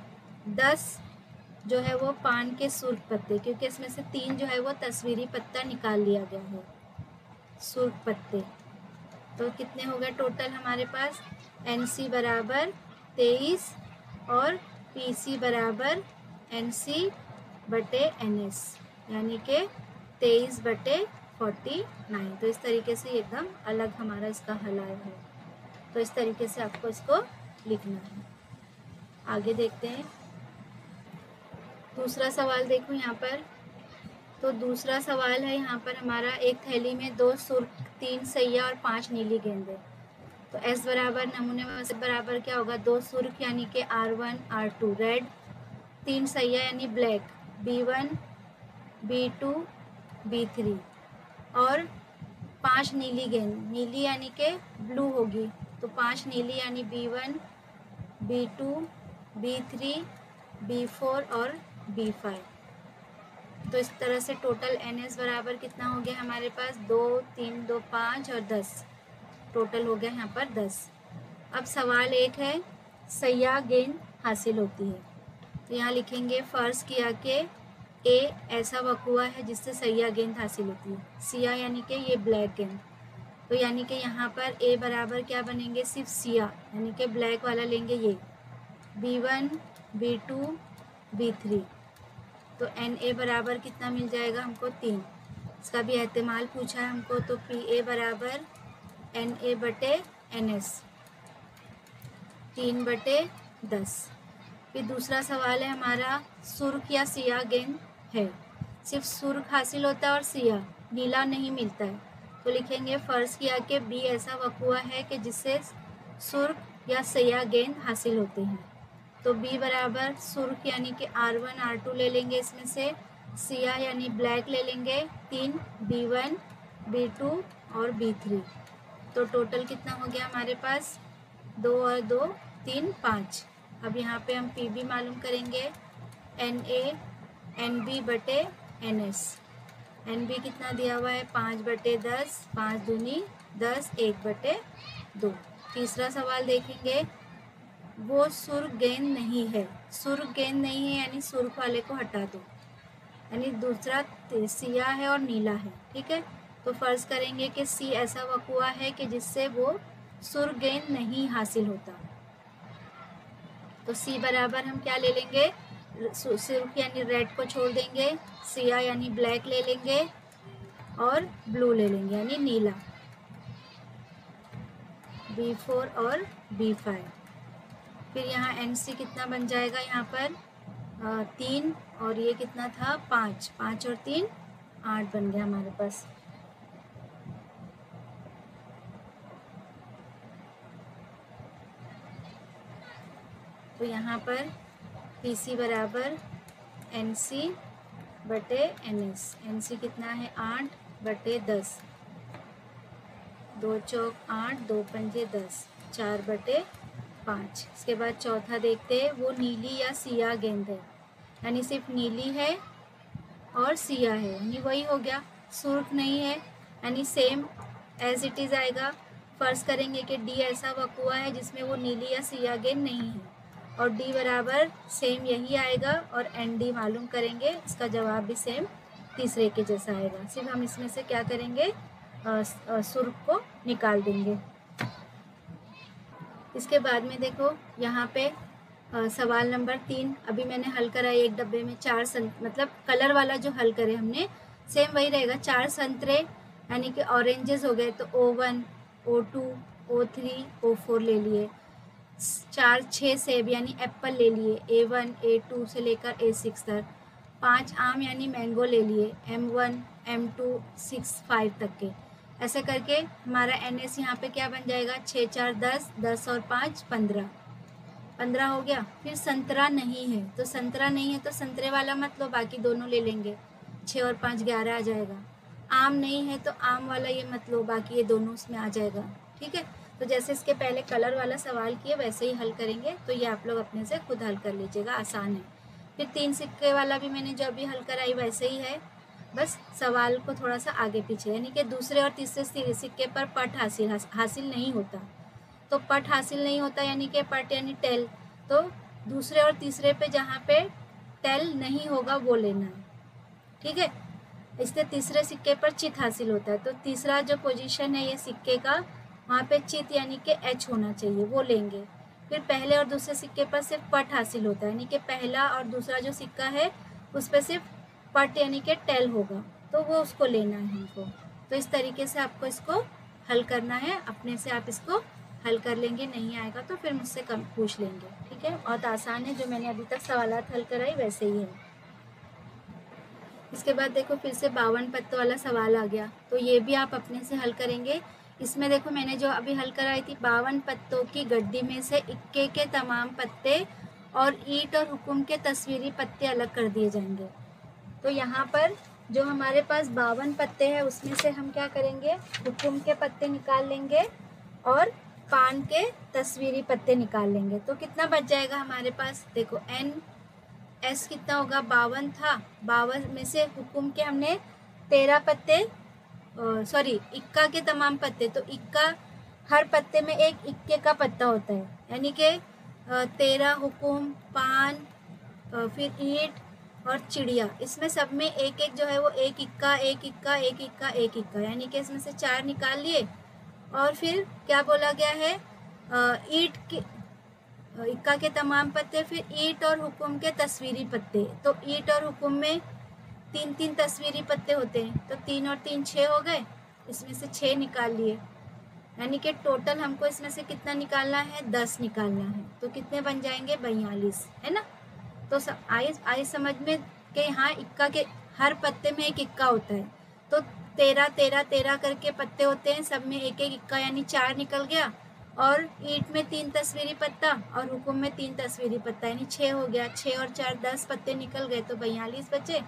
10 जो है वो पान के सुर्ख पत्ते, क्योंकि इसमें से 3 जो है वो तस्वीरी पत्ता निकाल लिया गया है, सुर्ख पत्ते। तो कितने हो गए टोटल हमारे पास, NC बराबर 23 और PC बराबर NC बटे NS, यानी कि 23/49। तो इस तरीके से एकदम अलग हमारा इसका हल आया है। तो इस तरीके से आपको इसको लिखना है। आगे देखते हैं दूसरा सवाल। देखो यहाँ पर, तो दूसरा सवाल है यहाँ पर हमारा, एक थैली में 2 सुर्ख, 3 सैया और 5 नीली गेंदें। तो S बराबर नमूने में से बराबर क्या होगा, 2 सुर्ख यानी कि R1 R2 रेड, 3 सैया यानी ब्लैक B1 B2 B3 और 5 नीली गेंद, नीली यानी कि ब्लू होगी, तो 5 नीली यानी B1 B2 B3 B4 और B5। तो इस तरह से टोटल NS बराबर कितना हो गया हमारे पास 2 3 2 5 और 10, टोटल हो गया यहाँ पर 10। अब सवाल एक है सैया गेंद हासिल होती है, तो यहाँ लिखेंगे फर्ज किया कि ए ऐसा वकुआ है जिससे सैया गेंद हासिल होती है, सिया यानी कि ये ब्लैक गेंद, तो यानी कि यहाँ पर ए बराबर क्या बनेंगे, सिर्फ सिया यानी कि ब्लैक वाला लेंगे ये, B1 B2 B3, तो NA बराबर कितना मिल जाएगा हमको 3। इसका भी एहतिमाल पूछा है हमको, तो PA बराबर NA बटे NS 3/10। फिर दूसरा सवाल है हमारा सुर्ख या सिया गेंद है, सिर्फ सुर्ख हासिल होता है और सिया नीला नहीं मिलता है, तो लिखेंगे फ़र्ज़ किया कि B ऐसा वकुआ है कि जिससे सुर्ख या सिया गेंद हासिल होते हैं, तो B बराबर सुर्ख यानी कि R1 R2 ले लेंगे, इसमें से सिया यानी ब्लैक ले लेंगे 3 B1 B2 और B3, तो टोटल कितना हो गया हमारे पास 2 और 2 3 5। अब यहाँ पे हम PB मालूम करेंगे NA NB बटे NS, NB कितना दिया हुआ है 5/10, 5 दूनी 10, 1/2। तीसरा सवाल देखेंगे वो सुर्ख गेंद नहीं है, सुर्ख गेंद नहीं है यानी सुर्ख वाले को हटा दो, यानी दूसरा सिया है और नीला है, ठीक है, तो फ़र्ज़ करेंगे कि C ऐसा वकुआ है कि जिससे वो सुर्ख गेंद नहीं हासिल होता, तो C बराबर हम क्या ले लेंगे, सुर्ख यानी रेड को छोड़ देंगे, सिया यानी ब्लैक ले लेंगे और ब्लू ले लेंगे यानी नीला, B4 और B5। फिर यहाँ NC कितना बन जाएगा, यहाँ पर 3 और ये कितना था 5, 5 और 3 8 बन गया हमारे पास। तो यहाँ पर PC बराबर NC बटे NS, NC कितना है 8/10, 2 चौक 8, 2 पंजे 10, 4/5। इसके बाद चौथा देखते हैं वो नीली या सिया गेंद है, यानी सिर्फ नीली है और सिया है, यानी वही हो गया, सुर्ख नहीं है यानी सेम एज इट इज़ आएगा। फ़र्ज़ करेंगे कि D ऐसा वकुआ है जिसमें वो नीली या सिया गेंद नहीं है, और D बराबर सेम यही आएगा, और ND मालूम करेंगे, इसका जवाब भी सेम तीसरे के जैसा आएगा, सिर्फ हम इसमें से क्या करेंगे सुर्ख को निकाल देंगे। इसके बाद में देखो यहाँ पे सवाल नंबर 3 अभी मैंने हल करा है, एक डब्बे में 4 मतलब कलर वाला जो हल करे हमने सेम वही रहेगा, 4 संतरे यानी कि ऑरेंजेस हो गए, तो O1 O2 O3 O4 ले लिए, 6 सेब यानी एप्पल ले लिए, A1 A2 से लेकर A6 तक, 5 आम यानी मैंगो ले लिए, M1 M2 6 5 तक के, ऐसे करके हमारा NS यहाँ पे क्या बन जाएगा 6 4 10, 10 और 5 15, 15 हो गया। फिर संतरा नहीं है, तो संतरा नहीं है तो संतरे वाला मत लो, बाकी दोनों ले लेंगे, 6 और 5 11 आ जाएगा। आम नहीं है तो आम वाला ये मत लो, बाकी ये दोनों उसमें आ जाएगा, ठीक है। तो जैसे इसके पहले कलर वाला सवाल किए वैसे ही हल करेंगे, तो ये आप लोग अपने से खुद हल कर लीजिएगा, आसान है। फिर 3 सिक्के वाला भी मैंने जो अभी हल कराई वैसे ही है, बस सवाल को थोड़ा सा आगे पीछे, यानी कि दूसरे और तीसरे सिक्के पर पट हासिल नहीं होता, तो पट हासिल नहीं होता यानी कि पट यानी टेल, तो दूसरे और तीसरे पे जहाँ पे टेल नहीं होगा वो लेना है, ठीक है। इससे तीसरे सिक्के पर चित हासिल होता है, तो तीसरा जो पोजीशन है ये सिक्के का, वहाँ पे चित यानी कि H होना चाहिए, वो लेंगे। फिर पहले और दूसरे सिक्के पर सिर्फ पट हासिल होता है, यानी कि पहला और दूसरा जो सिक्का है उस पर सिर्फ पट यानी कि टेल होगा, तो वो उसको लेना है हमको। तो इस तरीके से आपको इसको हल करना है, अपने से आप इसको हल कर लेंगे, नहीं आएगा तो फिर मुझसे कम पूछ लेंगे, ठीक है। बहुत आसान है, जो मैंने अभी तक सवालात हल कराई वैसे ही है। इसके बाद देखो फिर से 52 पत्तों वाला सवाल आ गया, तो ये भी आप अपने से हल करेंगे। इसमें देखो मैंने जो अभी हल कराई थी, 52 पत्तों की गड्डी में से इक्के के तमाम पत्ते और ईंट और हुक्म के तस्वीरी पत्ते अलग कर दिए जाएंगे। तो यहाँ पर जो हमारे पास 52 पत्ते हैं उसमें से हम क्या करेंगे, हुक्म के पत्ते निकाल लेंगे और पान के तस्वीरी पत्ते निकाल लेंगे, तो कितना बच जाएगा हमारे पास, देखो एस कितना होगा, 52 था, 52 में से हुकुम के हमने 13 पत्ते, सॉरी इक्का के तमाम पत्ते, तो इक्का हर पत्ते में एक इक्के का पत्ता होता है, यानी कि 13 हुकुम, पान, फिर ईंट और चिड़िया, इसमें सब में एक एक जो है वो एक इक्का एक इक्का एक इक्का एक इक्का, यानी कि इसमें से 4 निकाल लिए। और फिर क्या बोला गया है, ईंट के इक्का के तमाम पत्ते, फिर ईंट और हुकुम के तस्वीरी पत्ते, तो ईंट और हुकुम में 3 तस्वीरी पत्ते होते हैं, तो 3 और 3 6 हो गए, इसमें से 6 निकाल लिए, यानी कि टोटल हमको इसमें से कितना निकालना है, 10 निकालना है, तो कितने बन जाएंगे, 42, है ना। तो आइए समझ में कि यहाँ इक्का के हर पत्ते में एक इक्का होता है, तो 13 13 13 करके पत्ते होते हैं, सब में एक एक इक्का, यानी 4 निकल गया। और ईंट में 3 तस्वीरी पत्ता और हुकुम में 3 तस्वीरी पत्ता, यानी 6 हो गया, 6 और 4 10 पत्ते निकल गए, तो 42 बचे।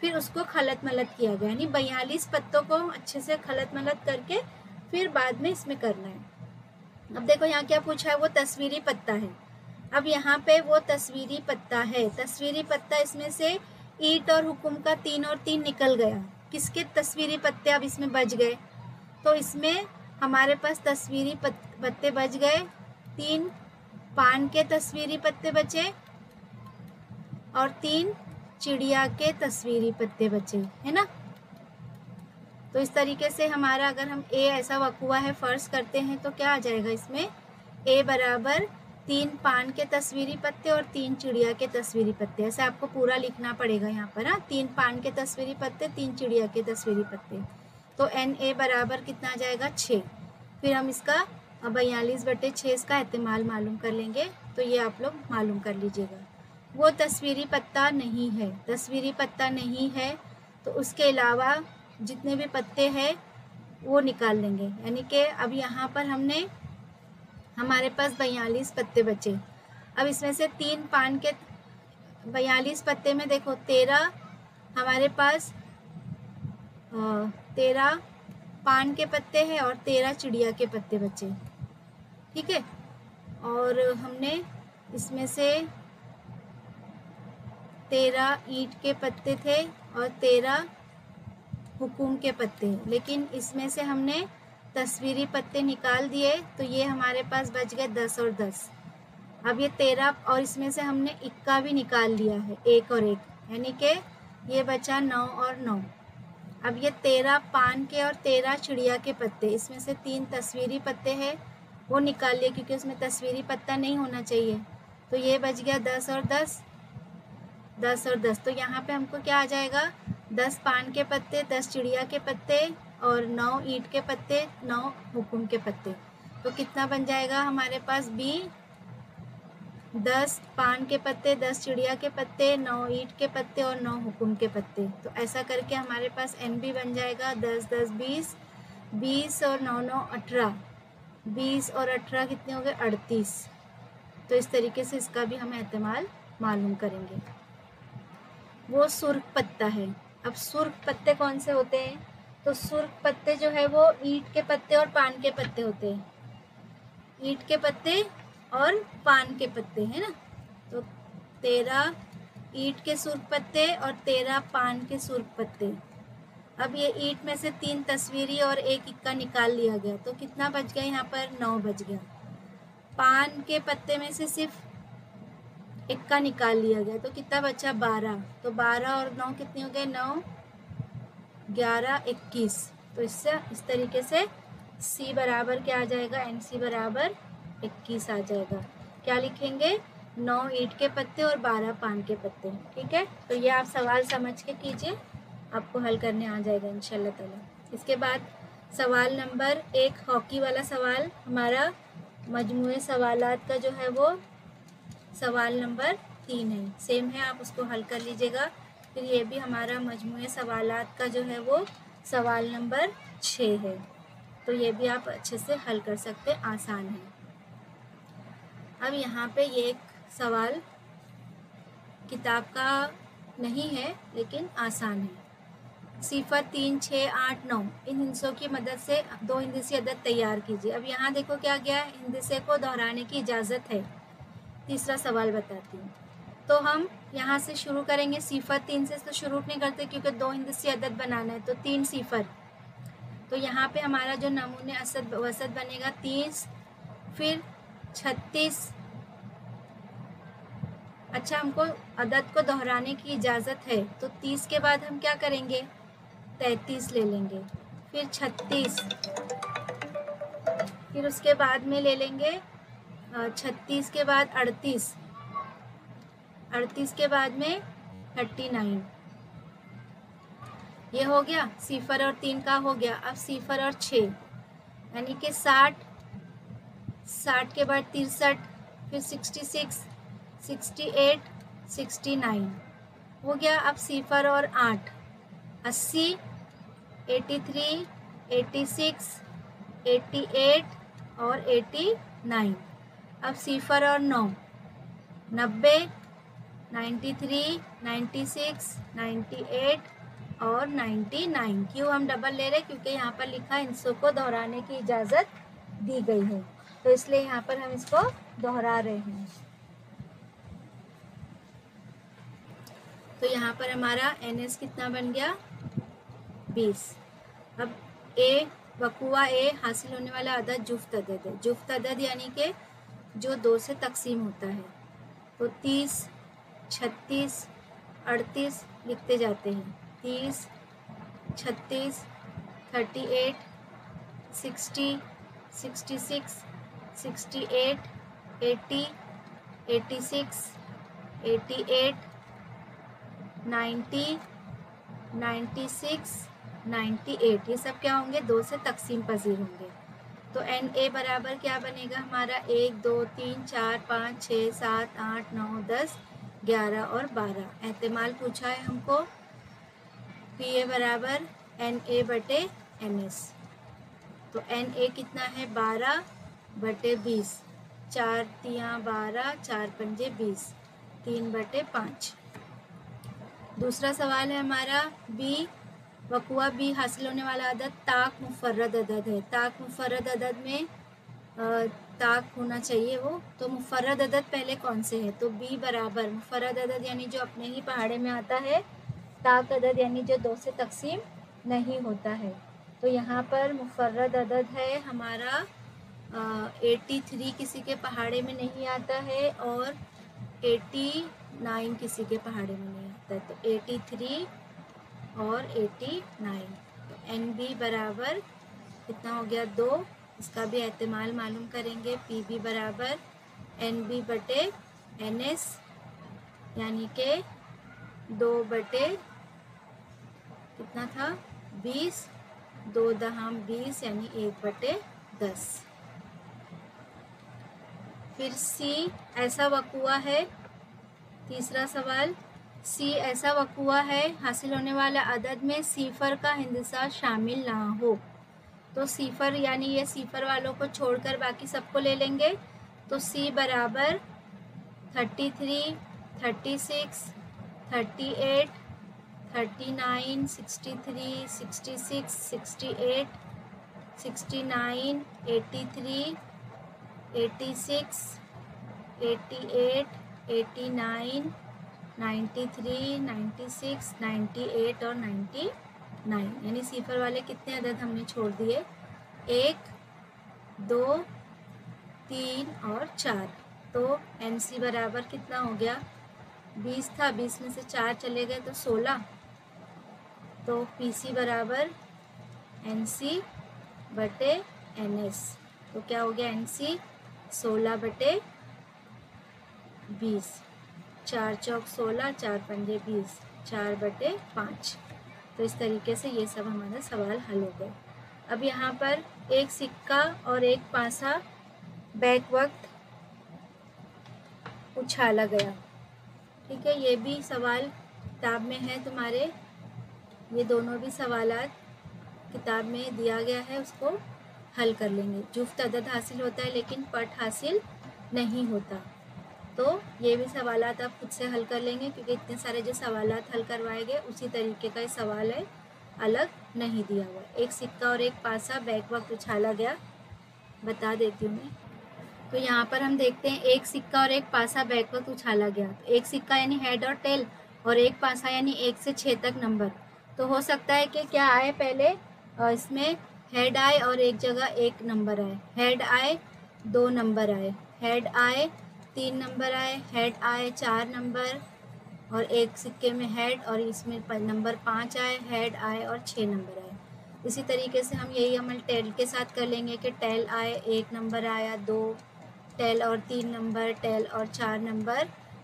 फिर उसको खलत मलत किया गया, यानी 42 पत्तों को अच्छे से खलत मलत करके फिर बाद में इसमें करना है। अब देखो यहाँ क्या पूछा है, वो तस्वीरी पत्ता है। अब यहाँ पे वो तस्वीरी पत्ता है, तस्वीरी पत्ता, इसमें से ईंट और हुकुम का 3 और 3 निकल गया, किसके तस्वीरी पत्ते अब इसमें बच गए, तो इसमें हमारे पास तस्वीरी पत्ते बच गए 3, पान के तस्वीरी पत्ते बचे और 3 चिड़िया के तस्वीरी पत्ते बचे, है ना। तो इस तरीके से हमारा, अगर हम ए ऐसा वकुआ है फर्ज करते हैं तो क्या आ जाएगा इसमें, ए बराबर 3 पान के तस्वीरी पत्ते और 3 चिड़िया के तस्वीरी पत्ते, ऐसे आपको पूरा लिखना पड़ेगा यहाँ पर। 3 पान के तस्वीरी पत्ते, 3 चिड़िया के तस्वीरी पत्ते, तो एन ए बराबर कितना आ जाएगा, 6। फिर हम इसका 42/6 इसका एहतिमाल मालूम कर लेंगे, तो ये आप लोग मालूम कर लीजिएगा। वो तस्वीरी पत्ता नहीं है, तस्वीरी पत्ता नहीं है, तो उसके अलावा जितने भी पत्ते हैं वो निकाल लेंगे, यानी कि अब यहाँ पर हमारे पास 42 पत्ते बचे। अब इसमें से 3 पान के 42 पत्ते में देखो 13 हमारे पास 13 पान के पत्ते हैं और 13 चिड़िया के पत्ते बचे, ठीक है। और हमने इसमें से 13 ईंट के पत्ते थे और 13 हुकुम के पत्ते, लेकिन इसमें से हमने तस्वीरी पत्ते निकाल दिए, तो ये हमारे पास बच गए 10 और 10। अब ये 13 और इसमें से हमने इक्का भी निकाल लिया है, 1 और 1, यानी कि ये बचा 9 और 9। अब ये 13 पान के और 13 चिड़िया के पत्ते, इसमें से 3 तस्वीरी पत्ते हैं वो निकाल लिए, क्योंकि उसमें तस्वीरी पत्ता नहीं होना चाहिए, तो ये बच गया 10 और 10, 10 और 10। तो यहाँ पे हमको क्या आ जाएगा, 10 पान के पत्ते, 10 चिड़िया के पत्ते और 9 ईंट के पत्ते, 9 हुकुम के पत्ते, तो कितना बन जाएगा हमारे पास, बी 10 पान के पत्ते, 10 चिड़िया के पत्ते, 9 ईंट के पत्ते और 9 हुकुम के पत्ते। तो ऐसा करके हमारे पास एन बी बन जाएगा 10 10 20, 20 और 9 9 18, 20 और 18 कितने हो गए, 38। तो इस तरीके से इसका भी हम एहतिमाल मालूम करेंगे। वो सुर्ख पत्ता है। अब सुर्ख पत्ते कौन से होते हैं, तो सुर्ख पत्ते जो है वो ईंट के पत्ते और पान के पत्ते होते हैं, ईंट के पत्ते और पान के पत्ते, है ना। तो 13 ईंट के सुर्ख पत्ते और 13 पान के सुर्ख पत्ते। अब ये ईंट में से 3 तस्वीरी और 1 इक्का निकाल लिया गया, तो कितना बच गया यहाँ पर, 9 बच गया। पान के पत्ते में से सिर्फ इक्का निकाल लिया गया, तो कितना बचा, 12। तो 12 और 9 कितने हो गए, 9 11 21। तो इससे इस तरीके से सी बराबर क्या आ जाएगा, एन सी बराबर 21 आ जाएगा। क्या लिखेंगे, 9 ईंट के पत्ते और 12 पान के पत्ते, ठीक है। तो ये आप सवाल समझ के कीजिए, आपको हल करने आ जाएगा इंशाल्लाह ताला। इसके बाद सवाल नंबर 1 हॉकी वाला सवाल हमारा मजमूए सवालात का जो है वो सवाल नंबर 3 है, सेम है, आप उसको हल कर लीजिएगा। फिर ये भी हमारा मजमूए सवालात का जो है वो सवाल नंबर 6 है, तो ये भी आप अच्छे से हल कर सकते, आसान है। अब यहाँ पे ये एक सवाल किताब का नहीं है लेकिन आसान है। 0 3 6 8 9 इन हिंसों की मदद से 2 हिंदसी अदद तैयार कीजिए। अब यहाँ देखो क्या गया है, हिंदसे को दोहराने की इजाज़त है। तीसरा सवाल बताती हूँ। तो हम यहाँ से शुरू करेंगे। सिफर 3 से तो शुरू नहीं करते क्योंकि 2 हिंदसी अदद बनाना है, तो 3 सिफर। तो यहाँ पे हमारा जो नमूने असद वसत बनेगा 30, फिर 36। अच्छा, हमको अदद को दोहराने की इजाज़त है, तो 30 के बाद हम क्या करेंगे, 33 ले लेंगे, फिर 36, फिर उसके बाद में ले लेंगे 36 के बाद 38, 38 के बाद में 39। ये हो गया, सिफर और 3 का हो गया। अब सिफर और 6 यानी कि 60, 60 के बाद 63, फिर 66, 68, 69 हो गया। अब सिफर और 8, 80, 83, 86, 88 और 89। अब सिफर और 9, 90, 93, 96, 98 और 99। क्यों हम डबल ले रहे, क्योंकि यहाँ पर लिखा है हिस्सों को दोहराने की इजाज़त दी गई है, तो इसलिए यहाँ पर हम इसको दोहरा रहे हैं। तो यहाँ पर हमारा NS कितना बन गया, 20। अब ए वकुआ ए हासिल होने वाला अदद जुफ्त अदद है। जुफ्त अदद यानी कि जो 2 से तकसीम होता है। तो 30, 36, 38 लिखते जाते हैं। 30, 36, 38, 60, 66, 68, 80, 86, 88, 90, 96, 98। ये सब क्या होंगे, 2 से तकसीम पजीर होंगे। तो NA बराबर क्या बनेगा हमारा, 1, 2, 3, 4, 5, 6, 7, 8, 9, 10, 11 और 12। एहतिमाल पूछा है हमको। PA बराबर NA बटे NS। तो NA कितना है, 12 बटे 20, 4 तियाँ 12, 4 पंजे 20, 3 बटे 5। दूसरा सवाल है हमारा B वकुआ B हासिल होने वाला अदद ताक मुफर्रद अदद है। ताक मुफर्रद अदद में ताक होना चाहिए वो, तो मुफर्रद अदद पहले कौन से है, तो B बराबर मुफर्रद अदद यानी जो अपने ही पहाड़े में आता है, ताक अदद यानी जो 2 से तकसीम नहीं होता है। तो यहाँ पर मुफर्रद अदद है हमारा 83 किसी के पहाड़े में नहीं आता है, और 89 किसी के पहाड़े में नहीं आता है। तो 83 और 89। तो NB बराबर कितना हो गया, 2। इसका भी एहतिमाल मालूम करेंगे। PB बराबर NB बटे NS यानी कि 2 बटे कितना था, 20, 2 दहाम 20 यानी 1 बटे 10। फिर C ऐसा वकुआ है। तीसरा सवाल, C ऐसा वकुआ है हासिल होने वाला अदद में सिफर का हिंदसा शामिल ना हो। तो सिफर यानी ये सिफर वालों को छोड़कर बाकी सबको ले लेंगे। तो C बराबर 33, 36, 38, 39, 63, 66, 68, 69, 83, 86, 88, 89, 93, 96, 98 और 99। यानी सिफर वाले कितने अदद हमने छोड़ दिए, 1, 2, 3 और 4। तो NC बराबर कितना हो गया, 20 था, 20 में से 4 चले गए तो 16। तो PC बराबर NC बटे NS। तो क्या हो गया, NC 16 बटे 20, 4 चौक 16, 4 पंजे 20, 4 बटे 5। तो इस तरीके से ये सब हमारा सवाल हल हो गए। अब यहाँ पर एक सिक्का और एक पासा बैक वक्त उछाला गया। ठीक है, ये भी सवाल किताब में है तुम्हारे, ये दोनों भी सवालात किताब में दिया गया है, उसको हल कर लेंगे। जुफ्त अदद हासिल होता है लेकिन पट हासिल नहीं होता। तो ये भी सवालात आप खुद से हल कर लेंगे, क्योंकि इतने सारे जो सवालात हल करवाए गए उसी तरीके का ये सवाल है, अलग नहीं दिया हुआ। एक सिक्का और एक पासा बैक वक्त उछाला गया, बता देती हूँ मैं। तो यहाँ पर हम देखते हैं एक सिक्का और एक पासा बैकवर्ड उछाला गया। तो एक सिक्का यानी हेड और टेल, और एक पासा यानी 1 से 6 तक नंबर। तो हो सकता है कि क्या आए पहले, इसमें हेड आए और एक जगह एक नंबर आए, हेड आए 2 नंबर आए, हेड आए 3 नंबर आए, हेड आए 4 नंबर, और एक सिक्के में हेड और इसमें नंबर 5 आए, हेड आए और 6 नंबर आए। इसी तरीके से हम यही अमल टेल के साथ कर लेंगे कि टेल आए 1 नंबर आया, 2 टेल और 3 नंबर, टेल और 4 नंबर,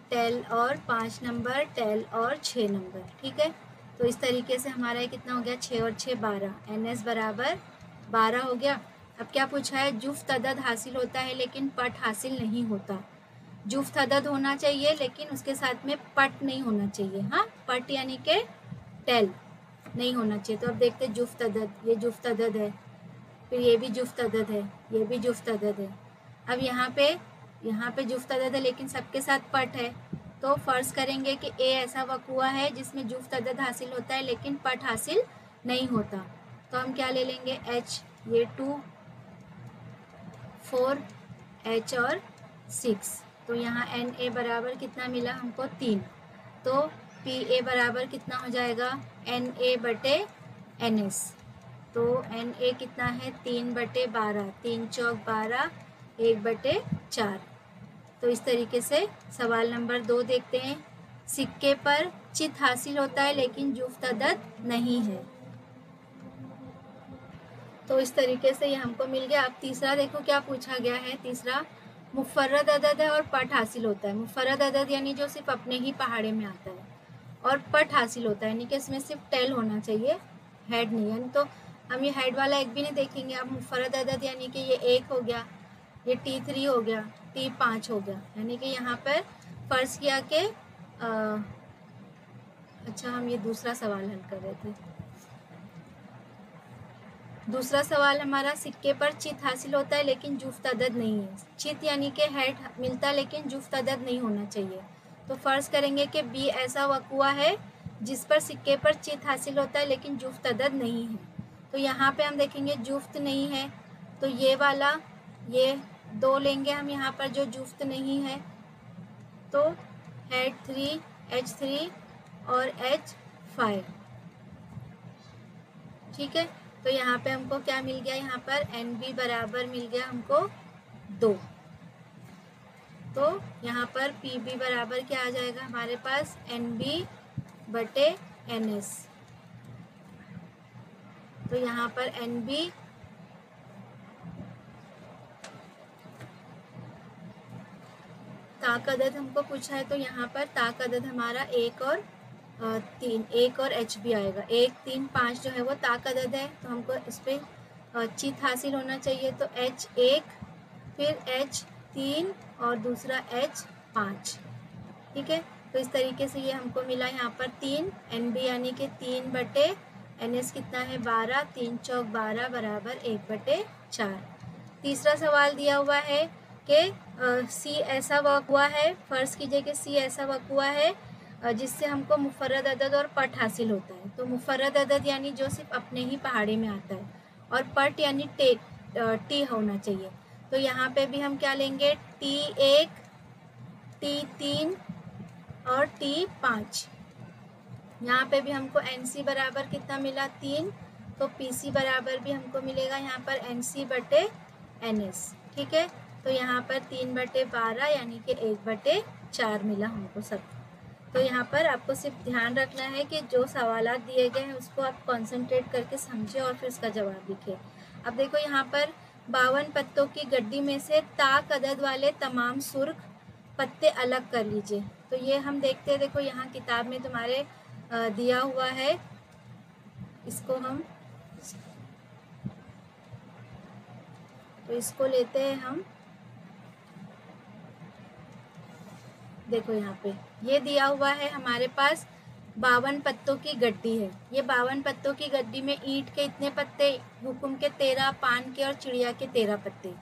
टेल और 5 नंबर, टेल और 6 नंबर। ठीक है, तो इस तरीके से हमारा ये कितना हो गया, 6 और 6 12, NS बराबर 12 हो गया। अब क्या पूछा है, जुफ्त अदद हासिल होता है लेकिन पट हासिल नहीं होता। जुफ्त अदद होना चाहिए लेकिन उसके साथ में पट नहीं होना चाहिए। हाँ, पट यानी कि टेल नहीं होना चाहिए। तो अब देखते हैं जुफ्त अदद, ये जुफ्त अदद है, फिर ये भी जुफ्त अदद है, ये भी जुफ्त अदद है। अब यहाँ पे जुफ्त अदद है लेकिन सबके साथ पट है। तो फर्ज करेंगे कि ए ऐसा वक़ुआ है जिसमें जुफ्त अदद हासिल होता है लेकिन पट हासिल नहीं होता। तो हम क्या ले लेंगे, H, ये 2, 4, H और 6। तो यहाँ NA बराबर कितना मिला हमको, 3। तो PA बराबर कितना हो जाएगा, NA बटे NS। तो NA कितना है, 3/12, 3 चौक 12, 1/4। तो इस तरीके से सवाल नंबर 2 देखते हैं। सिक्के पर चित हासिल होता है लेकिन जुफ्त अदद नहीं है। तो इस तरीके से ये हमको मिल गया। अब तीसरा देखो क्या पूछा गया है। तीसरा, मुफर्रद अदद है और पट हासिल होता है। मुफर्रद अदद यानी जो सिर्फ अपने ही पहाड़े में आता है, और पट हासिल होता है यानी कि इसमें सिर्फ टेल होना चाहिए, हेड नहीं। यानी तो हम ये हेड वाला एक भी नहीं देखेंगे। अब मुफर्रद अदद यानी कि ये 1 हो गया, ये T3 हो गया, T5 हो गया। यानी कि यहाँ पर फर्ज किया कि अच्छा, हम ये दूसरा सवाल हल कर रहे थे। दूसरा सवाल हमारा, सिक्के पर चित हासिल होता है लेकिन जुफ्त अदद नहीं है। चित यानी कि हेड मिलता है लेकिन जुफ्त अदद नहीं होना चाहिए। तो फर्ज करेंगे कि बी ऐसा वक़ुआ है जिस पर सिक्के पर चित हासिल होता है लेकिन जुफ्त अदद नहीं है। तो यहाँ पे हम देखेंगे जुफ्त नहीं है, तो ये वाला, ये 2 लेंगे हम यहाँ पर जो जुफ्त नहीं है। तो हेड 3, H3 और H5। ठीक है, तो यहाँ पे हमको क्या मिल गया, यहाँ पर NB बराबर मिल गया हमको 2। तो यहाँ पर PB बराबर क्या आ जाएगा हमारे पास, NB बटे NS। तो यहाँ पर NB ताक अदद हमको पूछा है, तो यहाँ पर ताक अदद हमारा 1 और 3, 1 और HB आएगा। 1, 3, 5 जो है वो ताक अदद है, तो हमको इस पर चित हासिल होना चाहिए। तो H1, फिर H3 और दूसरा H5। ठीक है, तो इस तरीके से ये हमको मिला यहाँ पर 3, NB यानी कि 3/NS कितना है, 12, 3 चौक 12 बराबर 1/4। तीसरा सवाल दिया हुआ है कि C ऐसा वक़ुआ है, फ़र्ज़ कीजिए कि C ऐसा वक़ुआ है जिससे हमको मुफर्रद अदद और पट हासिल होता है। तो मुफर्रद अदद यानी जो सिर्फ अपने ही पहाड़े में आता है, और पट यानी टी होना चाहिए। तो यहाँ पे भी हम क्या लेंगे, T1, T3 और T5। यहाँ पे भी हमको NC बराबर कितना मिला, 3। तो PC बराबर भी हमको मिलेगा यहाँ पर NC बटे NS। ठीक है, तो यहाँ पर 3/12 यानी कि 1/4 मिला हमको सब। तो यहाँ पर आपको सिर्फ ध्यान रखना है कि जो सवालात दिए गए हैं उसको आप कंसंट्रेट करके समझें और फिर उसका जवाब लिखें। अब देखो यहाँ पर 52 पत्तों की गड्डी में से ताक अदद वाले तमाम सुर्ख पत्ते अलग कर लीजिए। तो ये हम देखते हैं, देखो यहाँ किताब में तुम्हारे दिया हुआ है, इसको हम, तो इसको लेते हैं हम। देखो यहाँ पे ये दिया हुआ है हमारे पास 52 पत्तों की गड्डी है। ये 52 पत्तों की गड्डी में ईंट के इतने पत्ते, हुक्म के 13, पान के और चिड़िया के 13 पत्ते।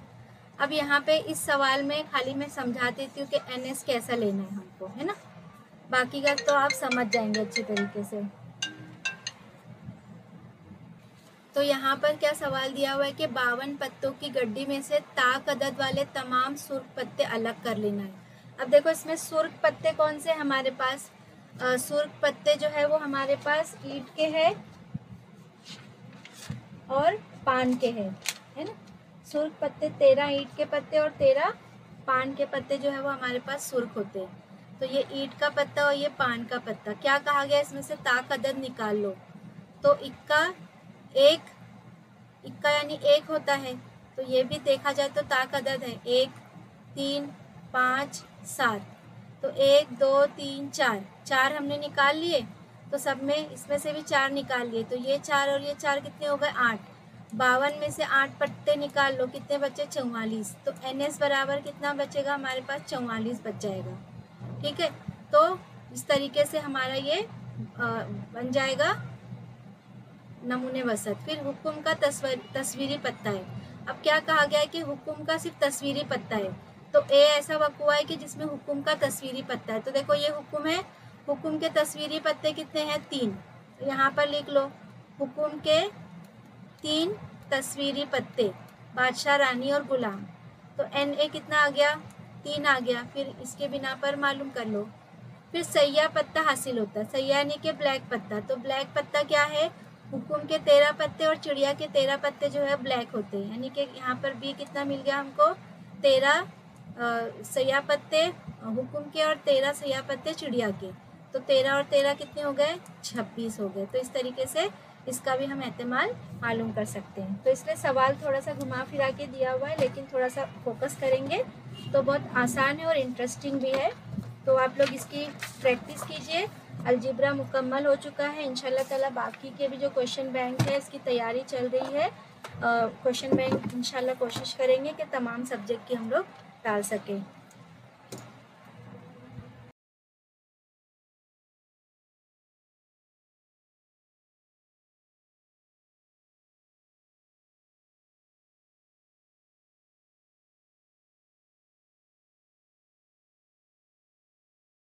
अब यहाँ पे इस सवाल में खाली मैं समझा देती हूँ कि NS कैसा लेना है हमको, है ना। बाकी का तो आप समझ जाएंगे अच्छी तरीके से। तो यहाँ पर क्या सवाल दिया हुआ है कि 52 पत्तों की गड्डी में से ताक अदद वाले तमाम सुर्ख पत्ते अलग कर लेना है। अब देखो इसमें सुर्ख पत्ते कौन से हमारे पास, सुर्ख पत्ते जो है वो हमारे पास ईंट के हैं और पान के हैं, है ना। सुर्ख पत्ते 13 ईंट के पत्ते और 13 पान के पत्ते जो है वो हमारे पास सुर्ख होते हैं। तो ये ईंट का पत्ता और ये पान का पत्ता, क्या कहा गया इसमें से ताक अदद निकाल लो। तो इक्का यानी एक होता है, तो ये भी देखा जाए तो ताक अदद है 1 3 5 7। तो 1 2 3 4 हमने निकाल लिए, तो सब में इसमें से भी 4 निकाल लिए, तो ये 4 और ये 4 कितने हो गए 8। 52 में से 8 पत्ते निकाल लो, कितने बचे 44। तो NS बराबर कितना बचेगा हमारे पास 44 बच जाएगा। ठीक है, तो इस तरीके से हमारा ये बन जाएगा नमूने वसत। फिर हुक्म का तस्वीरी पत्ता है। अब क्या कहा गया है कि हुक्म का सिर्फ तस्वीरी पत्ता है, तो ए ऐसा वक़्वा है कि जिसमें हुक्म का तस्वीरी पत्ता है। तो देखो ये हुक्म है, हुक्म के तस्वीरी पत्ते कितने हैं 3, तो यहाँ पर लिख लो हुक्म के 3 तस्वीरी पत्ते, बादशाह, रानी और गुलाम। तो NA कितना आ गया 3 आ गया। फिर इसके बिना पर मालूम कर लो। फिर सैया पत्ता हासिल होता है, सैया यानी कि ब्लैक पत्ता। तो ब्लैक पत्ता क्या है, हुक्म के 13 पत्ते और चिड़िया के 13 पत्ते जो है ब्लैक होते हैं, यानी कि यहाँ पर भी कितना मिल गया हमको 13 सैया पत्ते हुक्म के और 13 सैया पत्ते चिड़िया के। तो 13 और 13 कितने हो गए 26 हो गए। तो इस तरीके से इसका भी हम एहतमाल मालूम कर सकते हैं। तो इसमें सवाल थोड़ा सा घुमा फिरा के दिया हुआ है, लेकिन थोड़ा सा फोकस करेंगे तो बहुत आसान है और इंटरेस्टिंग भी है। तो आप लोग इसकी प्रैक्टिस कीजिए। अलजेब्रा मुकम्मल हो चुका है, इंशाल्लाह ताला बाकी के भी जो क्वेश्चन बैंक है इसकी तैयारी चल रही है। क्वेश्चन बैंक इंशाल्लाह कोशिश करेंगे कि तमाम सब्जेक्ट की हम लोग डाल सकें।